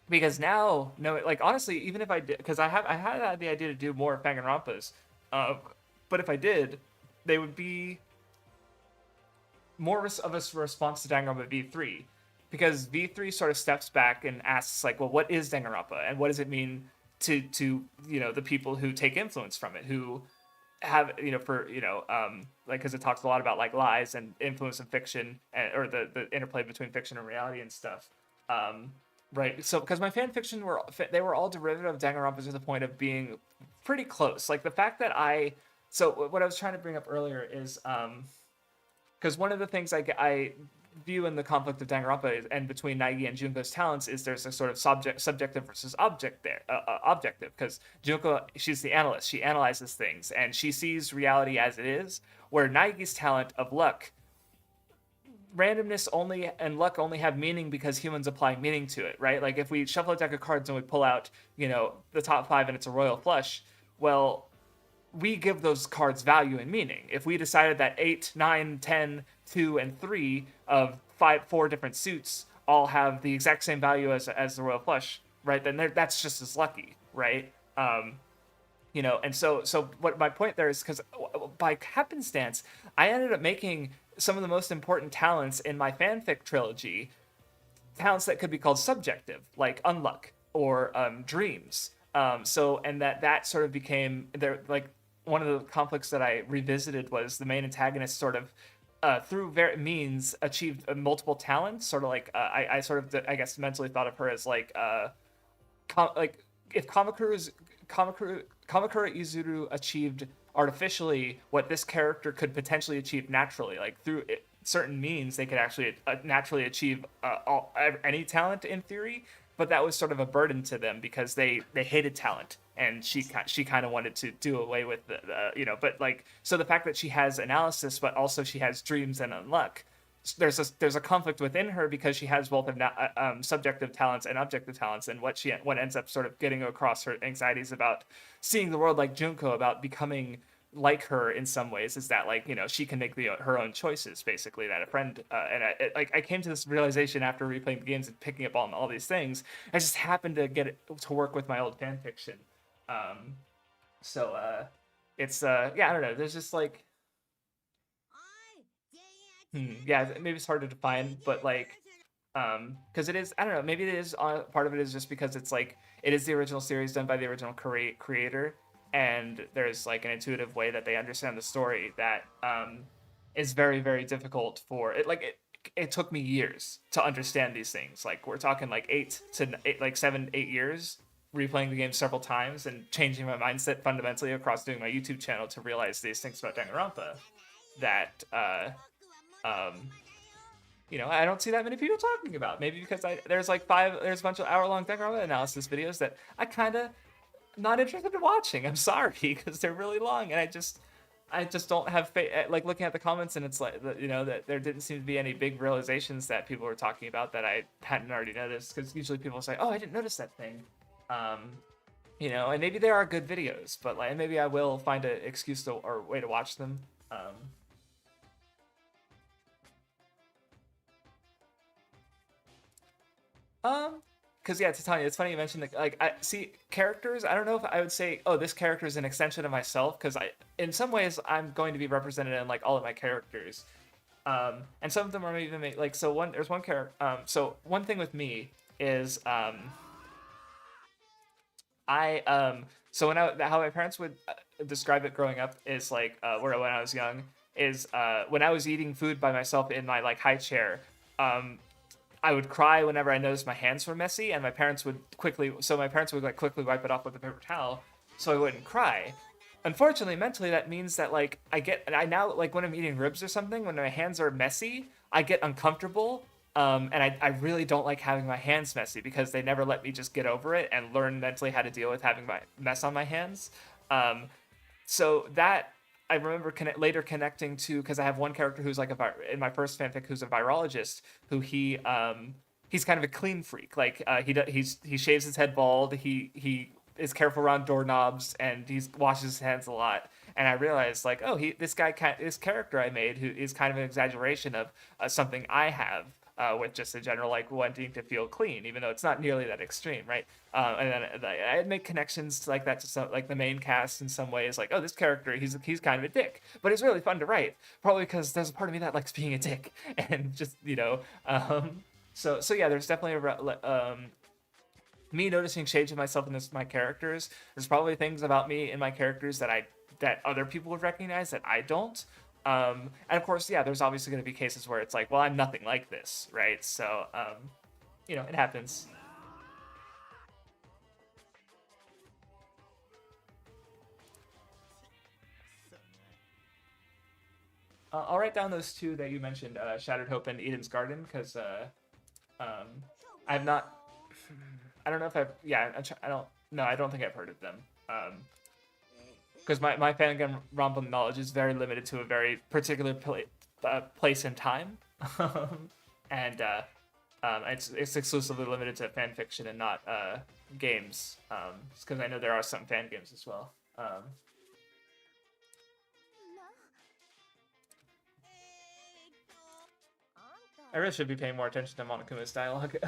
Because now, no, like, honestly, even if I did, because I had the idea to do more Danganronpas, but if I did, they would be more of a response to Danganronpa V3, because V3 sort of steps back and asks, like, well, what is Danganronpa and what does it mean to the people who take influence from it, who have like, because it talks a lot about like lies and influence in fiction, or the interplay between fiction and reality and stuff. Right. So because my fan fiction they were all derivative of Danganronpa to the point of being pretty close. Like the fact that so what I was trying to bring up earlier is because one of the things I view in the conflict of Danganronpa and between Naegi and Junko's talents is there's a sort of subjective versus objective, because Junko, she's the analyst, she analyzes things and she sees reality as it is, where Naigi's talent of luck, randomness only and luck only have meaning because humans apply meaning to it, right? Like if we shuffle a deck of cards and we pull out the top 5 and it's a royal flush, well, we give those cards value and meaning. If we decided that 8, 9, 10, 2, and 3 of 4 different suits all have the exact same value as the royal flush, right? Then that's just as lucky, right? And so what my point there is, because by happenstance, I ended up making some of the most important talents in my fanfic trilogy talents that could be called subjective, like unluck or dreams. And that sort of became like one of the conflicts that I revisited was the main antagonist sort of through means achieved multiple talents. Sort of like I sort of, I guess, mentally thought of her as like if Kamakura Izuru achieved artificially what this character could potentially achieve naturally, like through certain means they could actually naturally achieve any talent in theory, but that was sort of a burden to them because they hated talent, and she kind of wanted to do away with but like, so the fact that she has analysis but also she has dreams and unluck, there's a conflict within her because she has both subjective talents and objective talents, and what ends up sort of getting across her anxieties about seeing the world like Junko, about becoming like her in some ways, is that like she can make her own choices, basically, that a friend I came to this realization after replaying the games and picking up on all these things. I just happened to get it to work with my old fan fiction. It's I don't know, there's just like yeah, maybe it's hard to define, but like because it is, I don't know, maybe it is part of it is just because it's like it is the original series done by the original creator, and there's like an intuitive way that they understand the story that is very, very difficult for it. Like it took me years to understand these things. Like we're talking like 7, 8 years replaying the game several times and changing my mindset fundamentally across doing my YouTube channel to realize these things about Danganronpa that I don't see that many people talking about. Maybe because there's a bunch of hour-long Danganronpa analysis videos that I kind of not interested in watching. I'm sorry, because they're really long, and I just don't have faith. Like looking at the comments, and it's like that there didn't seem to be any big realizations that people were talking about that I hadn't already noticed. Because usually people say, "Oh, I didn't notice that thing," and maybe there are good videos, but like maybe I will find an excuse or way to watch them. Because yeah, Titania, it's funny you mentioned like I see characters. I don't know if I would say, oh, this character is an extension of myself, because in some ways I'm going to be represented in like all of my characters, and some of them are even like, so there's one character. So one thing with me is so how my parents would describe it growing up is like when I was young is when I was eating food by myself in my like high chair. I would cry whenever I noticed my hands were messy, and my parents would like quickly wipe it off with a paper towel, so I wouldn't cry. Unfortunately, mentally, that means that like I now like when I'm eating ribs or something, when my hands are messy, I get uncomfortable. And I really don't like having my hands messy because they never let me just get over it and learn mentally how to deal with having my mess on my hands. Um, so that I remember later connecting to, because I have one character who's like in my first fanfic who's a virologist who he's kind of a clean freak. Like he shaves his head bald. He is careful around doorknobs and he washes his hands a lot. And I realized like, oh, this character I made who is kind of an exaggeration of something I have. With just a general like wanting to feel clean, even though it's not nearly that extreme, right? And then I'd make connections like that to some like the main cast in some ways, like, oh, this character he's kind of a dick, but it's really fun to write, probably because there's a part of me that likes being a dick, and just so yeah, there's definitely me noticing shades of myself in my characters. There's probably things about me in my characters that other people would recognize that I don't. And of course, yeah, there's obviously going to be cases where it's like, well, I'm nothing like this, right? So, it happens. I'll write down those two that you mentioned, Shattered Hope and Eden's Garden, because I've not. I don't know if I've. Yeah, I don't. No, I don't think I've heard of them. Because my Danganronpa knowledge is very limited to a very particular place and time, and it's exclusively limited to fan fiction and not games. Because I know there are some fan games as well. I really should be paying more attention to Monokuma's dialogue.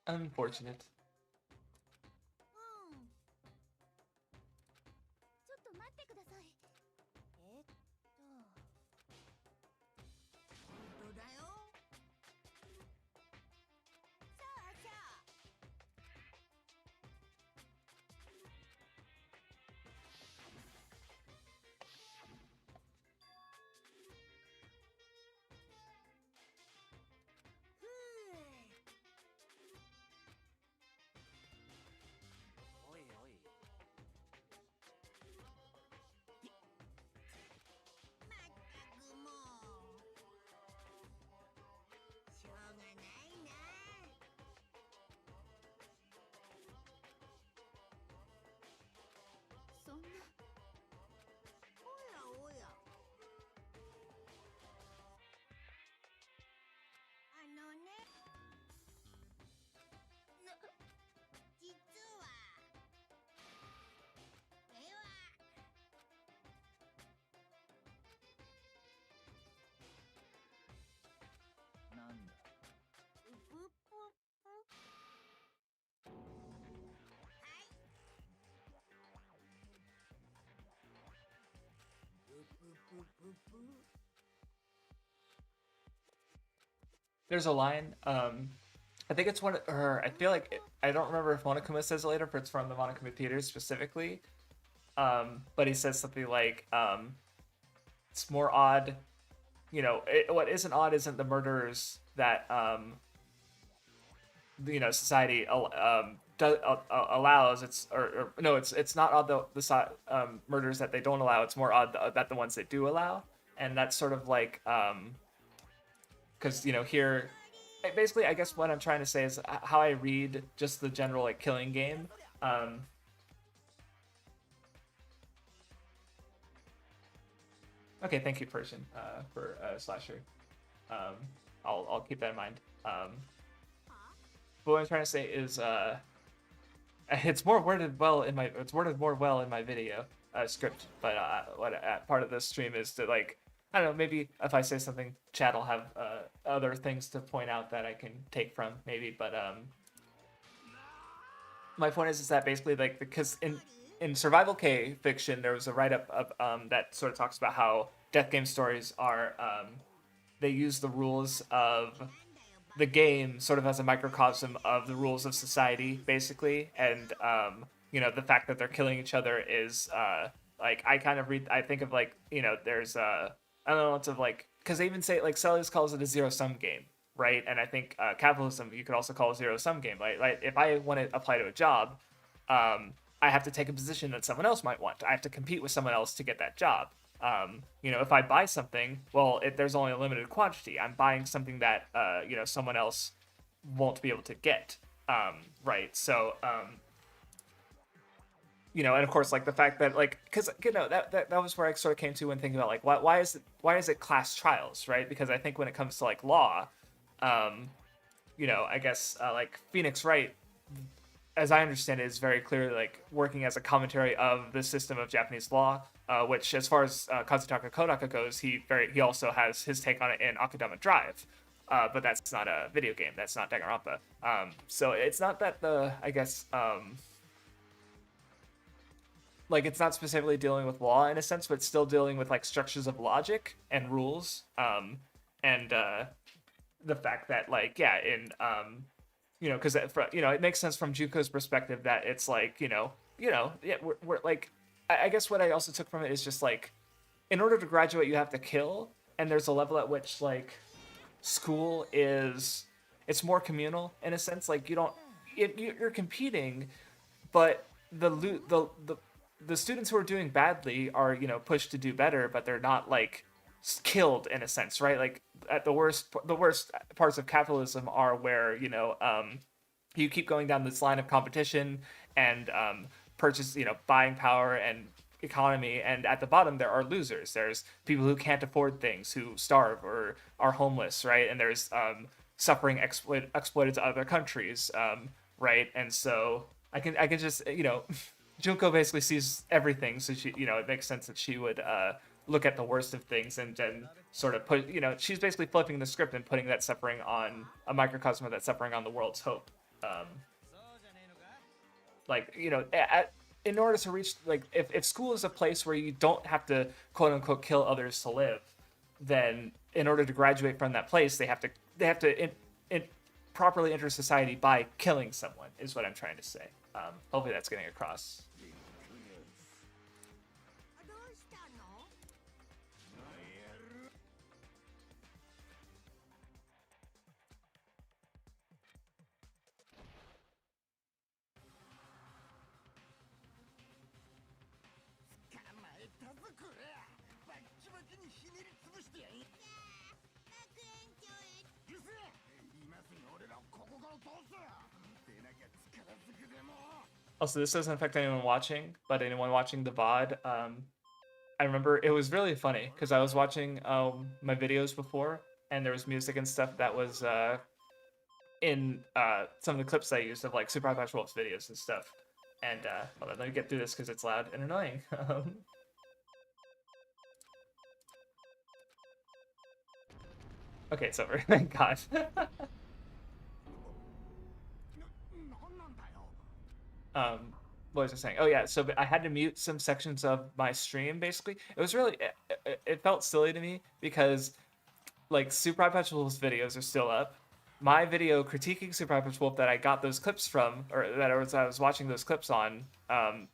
Unfortunate. There's a line. I think it's I feel like I don't remember if Monokuma says it later, but it's from the Monokuma theaters specifically. But he says something like, "It's more odd." What isn't odd isn't the murders that society allows. It's not odd the murders that they don't allow. It's more odd that the ones that do allow, and that's sort of like because here basically I guess what I'm trying to say is how I read just the general like killing game. Okay, thank you, Persian, for slasher. I'll keep that in mind. But what I'm trying to say is it's worded more well in my video script. But part of the stream is to like, I don't know, maybe if I say something, chat will have other things to point out that I can take from maybe. But my point is that basically like because in survival K fiction there was a write up of that sort of talks about how death game stories are they use the rules of the game sort of as a microcosm of the rules of society basically, and the fact that they're killing each other is like I think of like there's I don't know lots of like because they even say like Sellers calls it a zero sum game, right? And I think capitalism you could also call a zero sum game, right? Like if I want to apply to a job, I have to take a position that someone else might want. I have to compete with someone else to get that job. If I buy something, well, there's only a limited quantity. I'm buying something that someone else won't be able to get, right? So, and of course, like the fact that like because that was where I sort of came to when thinking about like why is it class trials, right? Because I think when it comes to like law, I guess like Phoenix Wright, as I understand it, is very clearly like working as a commentary of the system of Japanese law, which, as far as Kazutaka Kodaka goes, he also has his take on it in Akudama Drive, but that's not a video game. That's not Danganronpa. So it's not that like it's not specifically dealing with law in a sense, but it's still dealing with like structures of logic and rules, and the fact that like because it makes sense from Juko's perspective that it's like yeah we're like I guess what I also took from it is just like in order to graduate you have to kill, and there's a level at which like school is it's more communal in a sense, like you're competing, but the students who are doing badly are pushed to do better, but they're not like killed in a sense, right? Like at the worst parts of capitalism are where you keep going down this line of competition and purchase buying power and economy, and at the bottom there are losers. There's people who can't afford things, who starve or are homeless, right? And there's suffering exploited to other countries, right? And so I can just Junko basically sees everything, so she it makes sense that she would look at the worst of things and then sort of put she's basically flipping the script and putting that suffering on a microcosm of that suffering on the world's hope. In order to reach like if school is a place where you don't have to quote unquote kill others to live, then in order to graduate from that place they have to properly enter society by killing someone is what I'm trying to say. Hopefully that's getting across. Also, this doesn't affect anyone watching, but anyone watching the VOD, I remember it was really funny because I was watching my videos before, and there was music and stuff that was in some of the clips I used of like Super High Patch Wolf's videos and stuff. And hold on, let me get through this because it's loud and annoying. Okay, it's over. Thank God. What was I saying? Oh yeah, so I had to mute some sections of my stream. Basically, it was really it felt silly to me because like Super High Patch Wolf's videos are still up. My video critiquing Super High Patch Wolf that I got those clips from, or that I was watching those clips on,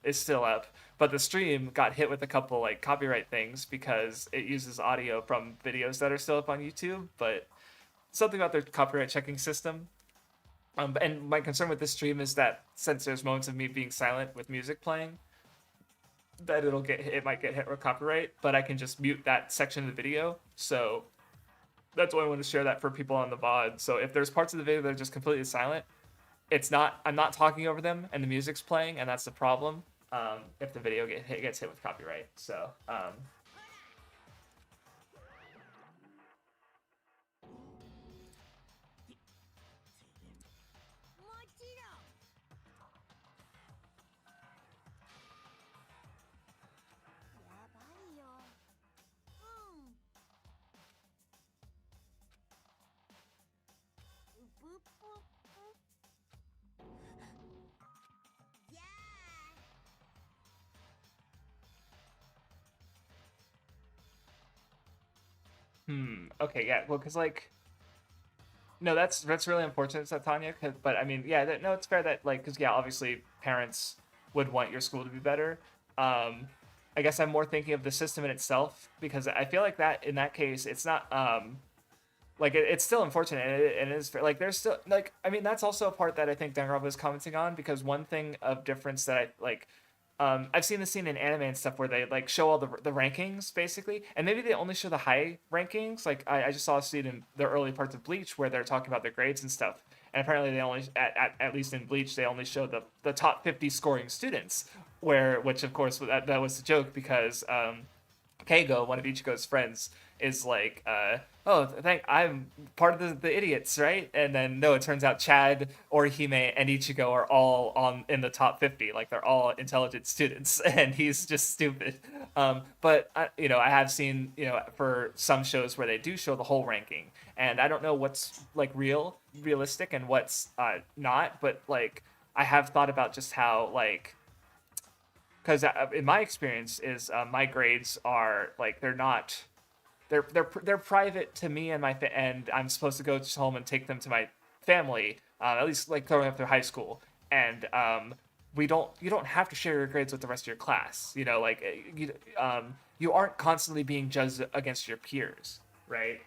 is still up. But the stream got hit with a couple like copyright things because it uses audio from videos that are still up on YouTube. But something about their copyright checking system. And my concern with this stream is that since there's moments of me being silent with music playing, that it might get hit with copyright, but I can just mute that section of the video. So that's why I want to share that for people on the VOD. So if there's parts of the video that are just completely silent, I'm not talking over them and the music's playing, and that's the problem. If the video gets hit with copyright. So Okay, yeah. Well, because like, no, that's really unfortunate, Tanya. But I mean, yeah, no, it's fair that like, because yeah, obviously parents would want your school to be better. Um, I guess I'm more thinking of the system in itself because I feel like that in that case, it's not like it's still unfortunate and it is fair. Like there's still like I mean that's also a part that I think Danganronpa was commenting on because one thing of difference that I like I've seen this scene in anime and stuff where they like show all the rankings basically, and maybe they only show the high rankings. Like I just saw a scene in the early parts of Bleach where they're talking about their grades and stuff, and apparently they only at least in Bleach they only show the top 50 scoring students, where which of course that was the joke because Keigo, one of Ichigo's friends, is like, oh, thank I'm part of the idiots, right? And then no, it turns out Chad, Orihime, and Ichigo are all on in the top 50. Like they're all intelligent students, and he's just stupid. But I have seen, for some shows where they do show the whole ranking, and I don't know what's like realistic, and what's not. But like, I have thought about just how like because in my experience is my grades are like they're not they're private to me and and I'm supposed to go home and take them to my family at least like growing up through high school and we don't you don't have to share your grades with the rest of your class like you aren't constantly being judged against your peers, right?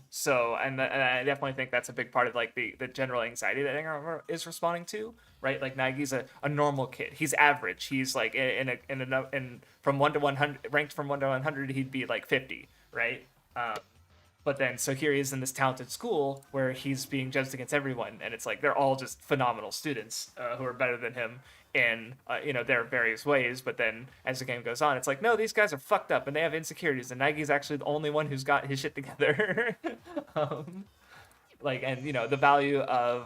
So and I definitely think that's a big part of like the general anxiety that Anger is responding to, right? Like Nagi's a normal kid. He's average. He's like in from 1 to 100 ranked from 1 to 100 he'd be like 50, right? Um, but then so here he is in this talented school where he's being judged against everyone, and it's like they're all just phenomenal students who are better than him in their various ways. But then as the game goes on, it's like no, these guys are fucked up and they have insecurities, and Nagi's actually the only one who's got his shit together. um, like and the value of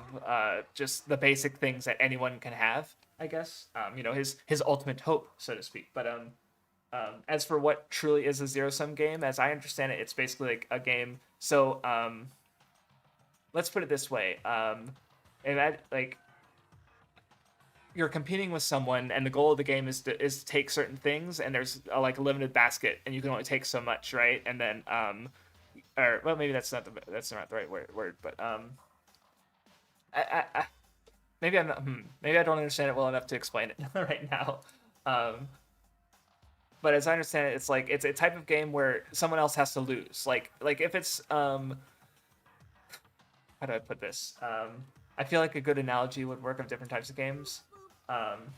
just the basic things that anyone can have, I guess. His ultimate hope, so to speak. But as for what truly is a zero sum game, as I understand it, it's basically like a game. So let's put it this way: and that like you're competing with someone, and the goal of the game is to take certain things, and there's like a limited basket, and you can only take so much, right? And then or well, maybe that's not the right word, but I maybe I'm not, maybe I don't understand it well enough to explain it right now. Um, but as I understand it, it's like it's a type of game where someone else has to lose. Like if it's how do I put this? I feel like a good analogy would work of different types of games. Um,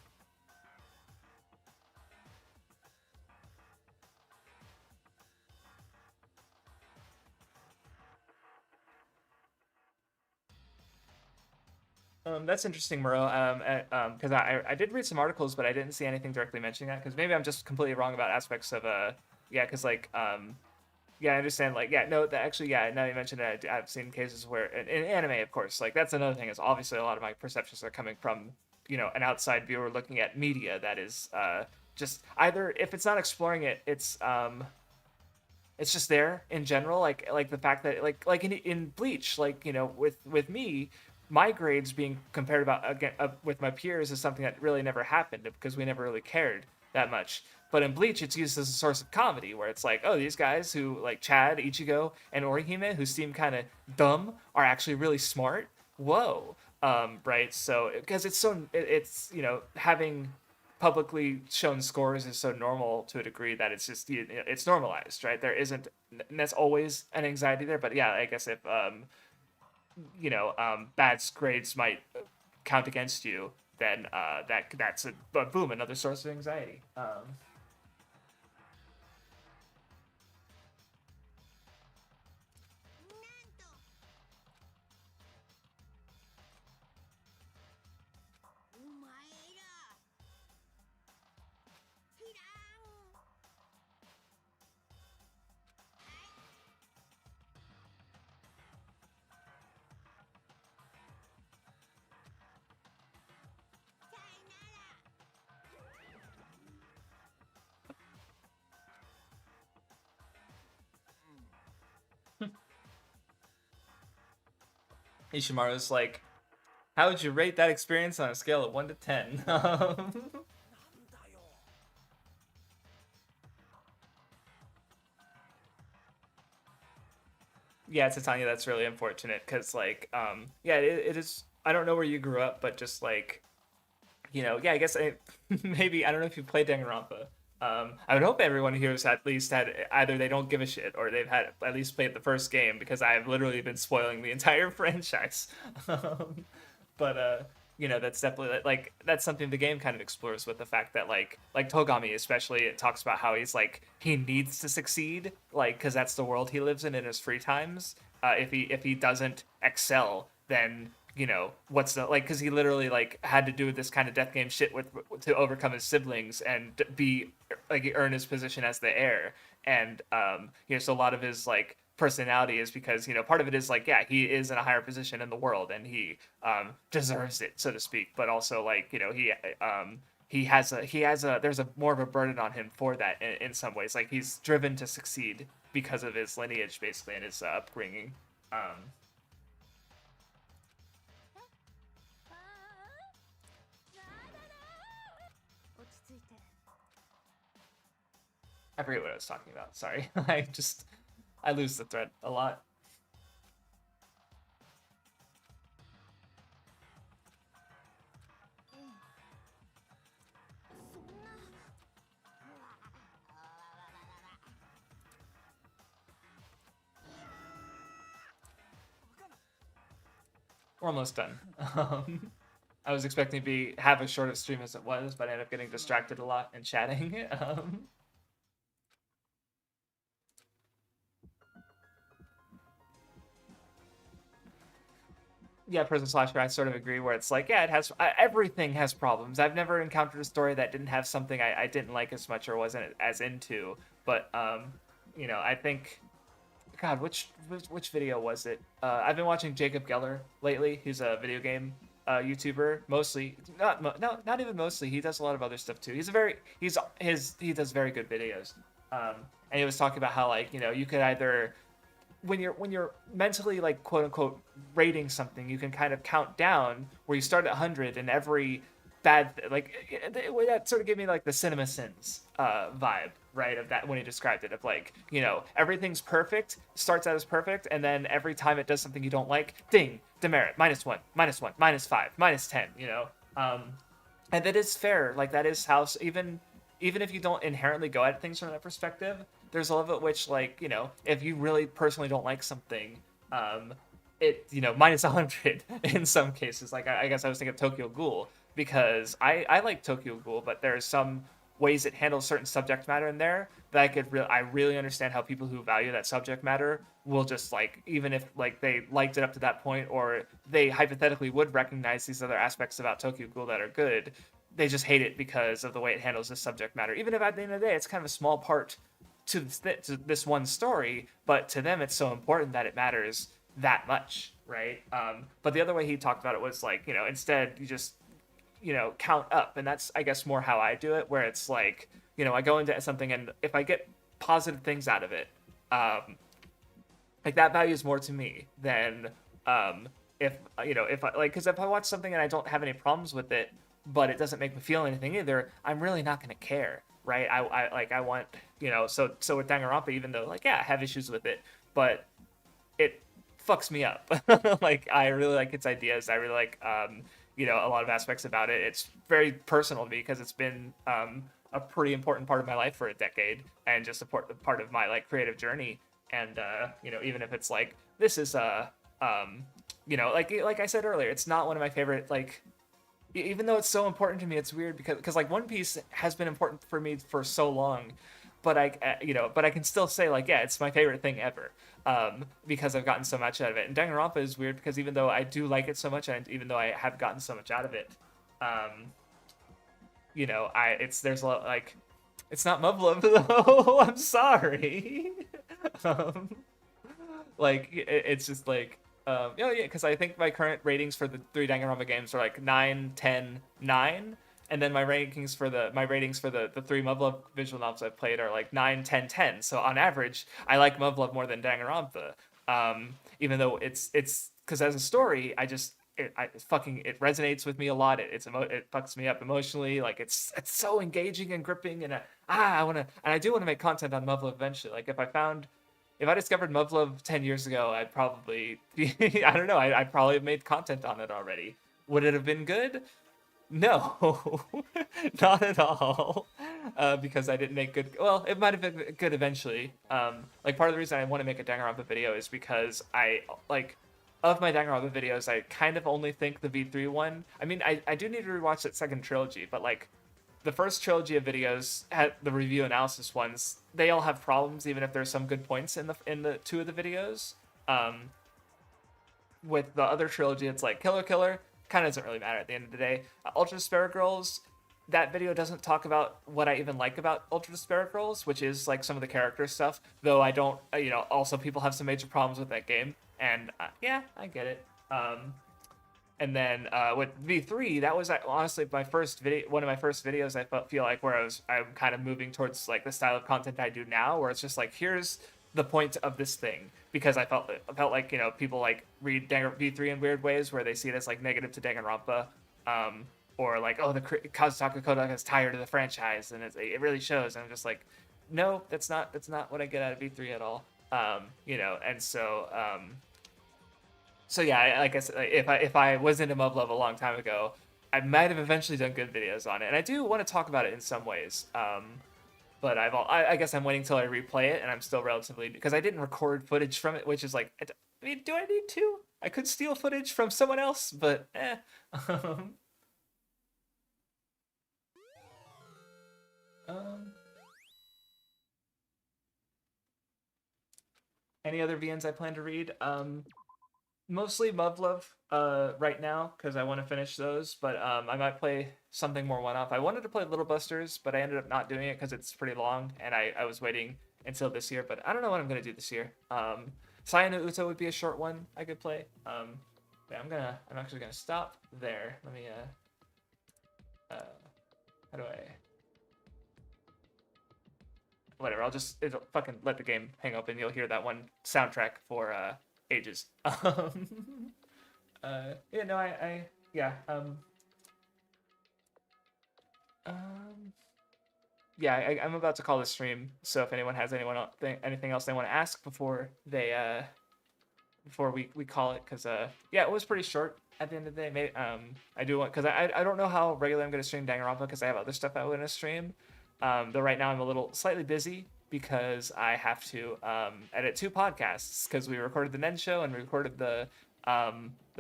that's interesting, Muro. Because I did read some articles, but I didn't see anything directly mentioning that. Because maybe I'm just completely wrong about aspects of yeah. Because like yeah, I understand. Like, yeah, no, that actually, yeah. Now you mentioned it, I've seen cases where in anime, of course, like that's another thing. Is obviously a lot of my perceptions are coming from an outside viewer looking at media that is just either if it's not exploring it, it's just there in general. Like the fact that like in Bleach, like with me, my grades being compared about again with my peers is something that really never happened because we never really cared that much. But in Bleach, it's used as a source of comedy, where it's like, oh, these guys who like Chad, Ichigo, and Orihime, who seem kind of dumb, are actually really smart. Whoa, right? So because it's having publicly shown scores is so normal to a degree that it's just it's normalized, right? There isn't and that's always an anxiety there, but yeah, I guess if bad grades might count against you, then that's a boom, another source of anxiety. Ishimaru's like, how would you rate that experience on a scale of 1 to 10? Yeah, to Tanya, that's really unfortunate because, like, yeah, it is. I don't know where you grew up, but just like, yeah, I guess maybe I don't know if you played Danganronpa. I would hope everyone here has at least had either they don't give a shit or they've had at least played the first game because I've literally been spoiling the entire franchise. Um, but that's definitely like that's something the game kind of explores with the fact that like Togami especially, it talks about how he's like he needs to succeed, like because that's the world he lives in his free times. If he doesn't excel, then what's the like, because he literally like had to do this kind of death game shit with to overcome his siblings and be like earn his position as the heir. And so a lot of his like personality is because part of it is like, yeah, he is in a higher position in the world and he deserves it, so to speak, but also like he has a there's a more of a burden on him for that in some ways, like he's driven to succeed because of his lineage basically and his upbringing. um I forget what I was talking about, sorry. I lose the thread a lot. We're almost done. I was expecting to have as short a stream as it was, but I ended up getting distracted a lot and chatting. Yeah, Prison Slasher, I sort of agree. Where it's like, yeah, it has everything has problems. I've never encountered a story that didn't have something I didn't like as much or wasn't as into. But I think, God, which video was it? I've been watching Jacob Geller lately. He's a video game YouTuber mostly. No, not even mostly. He does a lot of other stuff too. He does very good videos. Um, and he was talking about how like you could either when you're mentally like quote unquote rating something, you can kind of count down where you start at 100 and every that sort of gave me like the Cinema Sins vibe, right? Of that when he described it, of like everything's perfect, starts out as perfect, and then every time it does something you don't like, ding, demerit, -1, -1, -5, -10, and that is fair. Like that is how even if you don't inherently go at things from that perspective, there's a level at which like if you really personally don't like something, it -100 in some cases. Like I guess I was thinking of Tokyo Ghoul because I like Tokyo Ghoul, but there's some ways it handles certain subject matter in there that I really understand how people who value that subject matter will just like, even if like they liked it up to that point or they hypothetically would recognize these other aspects about Tokyo Ghoul that are good, they just hate it because of the way it handles this subject matter, even if at the end of the day it's kind of a small part to this one story, but to them it's so important that it matters that much, right? But the other way he talked about it was like, instead you just count up, and that's I guess more how I do it, where it's like I go into something and if I get positive things out of it, like that value is more to me than if I like, because if I watch something and I don't have any problems with it but it doesn't make me feel anything either, I'm really not going to care, right? I want so with Danganronpa, even though like, yeah, I have issues with it, but it fucks me up. Like I really like its ideas. I really like a lot of aspects about it. It's very personal to me because it's been a pretty important part of my life for a decade and just a part of my like creative journey. And even if it's like this is like I said earlier, it's not one of my favorite, like even though it's so important to me, it's weird because like One Piece has been important for me for so long, but I can still say like, yeah, it's my favorite thing ever, because I've gotten so much out of it. And Danganronpa is weird because even though I do like it so much, and even though I have gotten so much out of it, I it's there's a lot like it's not Muv-Luv though. I'm sorry. um, like it's just like yeah, because I think my current ratings for the three Danganronpa games are like 9, 10, 9, and then my ratings for the three Muv-Luv visual novels I've played are like 9, 10, 10. So on average I like Muv-Luv more than Danganronpa, even though it's because as a story it resonates with me a lot. It fucks me up emotionally. Like it's so engaging and gripping, and I do want to make content on Muv-Luv eventually. Like if I found if I discovered Muv-Luv 10 years ago, I'd probably be, I don't know, I'd probably have made content on it already. Would it have been good? No, not at all. Because I didn't make good. Well, it might have been good eventually. Like part of the reason I want to make a Danganronpa video is because I like of my Danganronpa videos, I kind of only think the V3 one. I mean, I do need to rewatch that second trilogy, but like the first trilogy of videos, had the review analysis ones, they all have problems, even if there's some good points in the two of the videos. With the other trilogy, it's like Killer Killer kind of doesn't really matter at the end of the day. Ultra Despair Girls, that video doesn't talk about what I even like about Ultra Despair Girls, which is like some of the character stuff. Though I don't, also people have some major problems with that game, and yeah, I get it. And then with V3, that was honestly my first video, one of my first videos. Feel like where I'm kind of moving towards like the style of content I do now, where it's just like here's the point of this thing, because I felt like people like read V3 in weird ways where they see it as like negative to Danganronpa, or like the Kazutaka Kodak is tired of the franchise, and it really shows. And I'm just like, no, that's not what I get out of V3 at all. And so yeah, like I said, if I was into Muv-Luv a long time ago, I might have eventually done good videos on it, and I do want to talk about it in some ways. But I guess I'm waiting till I replay it, and I'm still relatively, because I didn't record footage from it, which is like, I mean, do I need to? I could steal footage from someone else, but Any other VNs I plan to read? Mostly Muv-Luv right now, because I want to finish those, but I might play something more one-off. I wanted to play Little Busters, but I ended up not doing it because it's pretty long, and I was waiting until this year, but I don't know what I'm going to do this year. Sayano Uto would be a short one I could play. Yeah, I'm actually gonna stop there. Let me how do I, whatever, it'll fucking let the game hang up, and you'll hear that one soundtrack for ages. Yeah, no, yeah, yeah, I'm about to call this stream, so if anyone has anything else they want to ask before we call it, because yeah, it was pretty short at the end of the day. Maybe, I do want, because I don't know how regularly I'm going to stream Danganronpa, because I have other stuff I want to stream. Though right now I'm slightly busy because I have to edit 2 podcasts, because we recorded the Nen show and we recorded the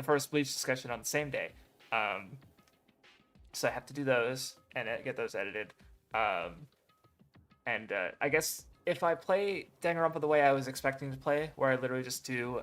first Bleach discussion on the same day. So I have to do those and get those edited. And I guess if I play Danganronpa the way I was expecting to play, where I literally just do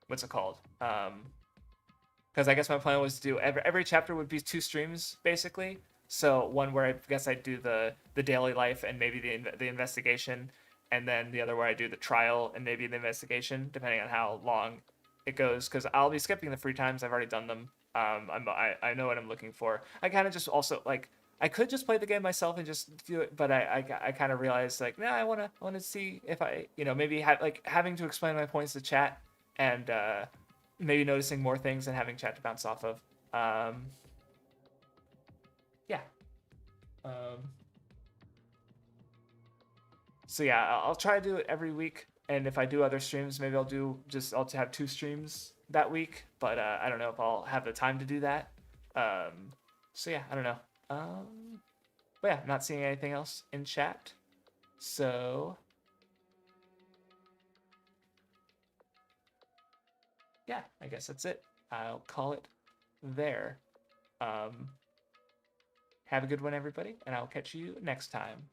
what's it called? Because I guess my plan was to do every chapter would be 2 streams basically. So one where I guess I'd do the daily life and maybe the investigation, and then the other where I do the trial and maybe the investigation, depending on how long it goes. Because I'll be skipping the free times. I've already done them. I know what I'm looking for. I kind of just also like, I could just play the game myself and just do it, but I kind of realized like, nah, I want to see if I maybe having to explain my points to chat, and maybe noticing more things and having chat to bounce off of. Yeah. So yeah, I'll try to do it every week, and if I do other streams, maybe I'll have 2 streams that week, but I don't know if I'll have the time to do that. So yeah, I don't know. But yeah, I'm not seeing anything else in chat, so yeah, I guess that's it. I'll call it there. Have a good one, everybody, and I'll catch you next time.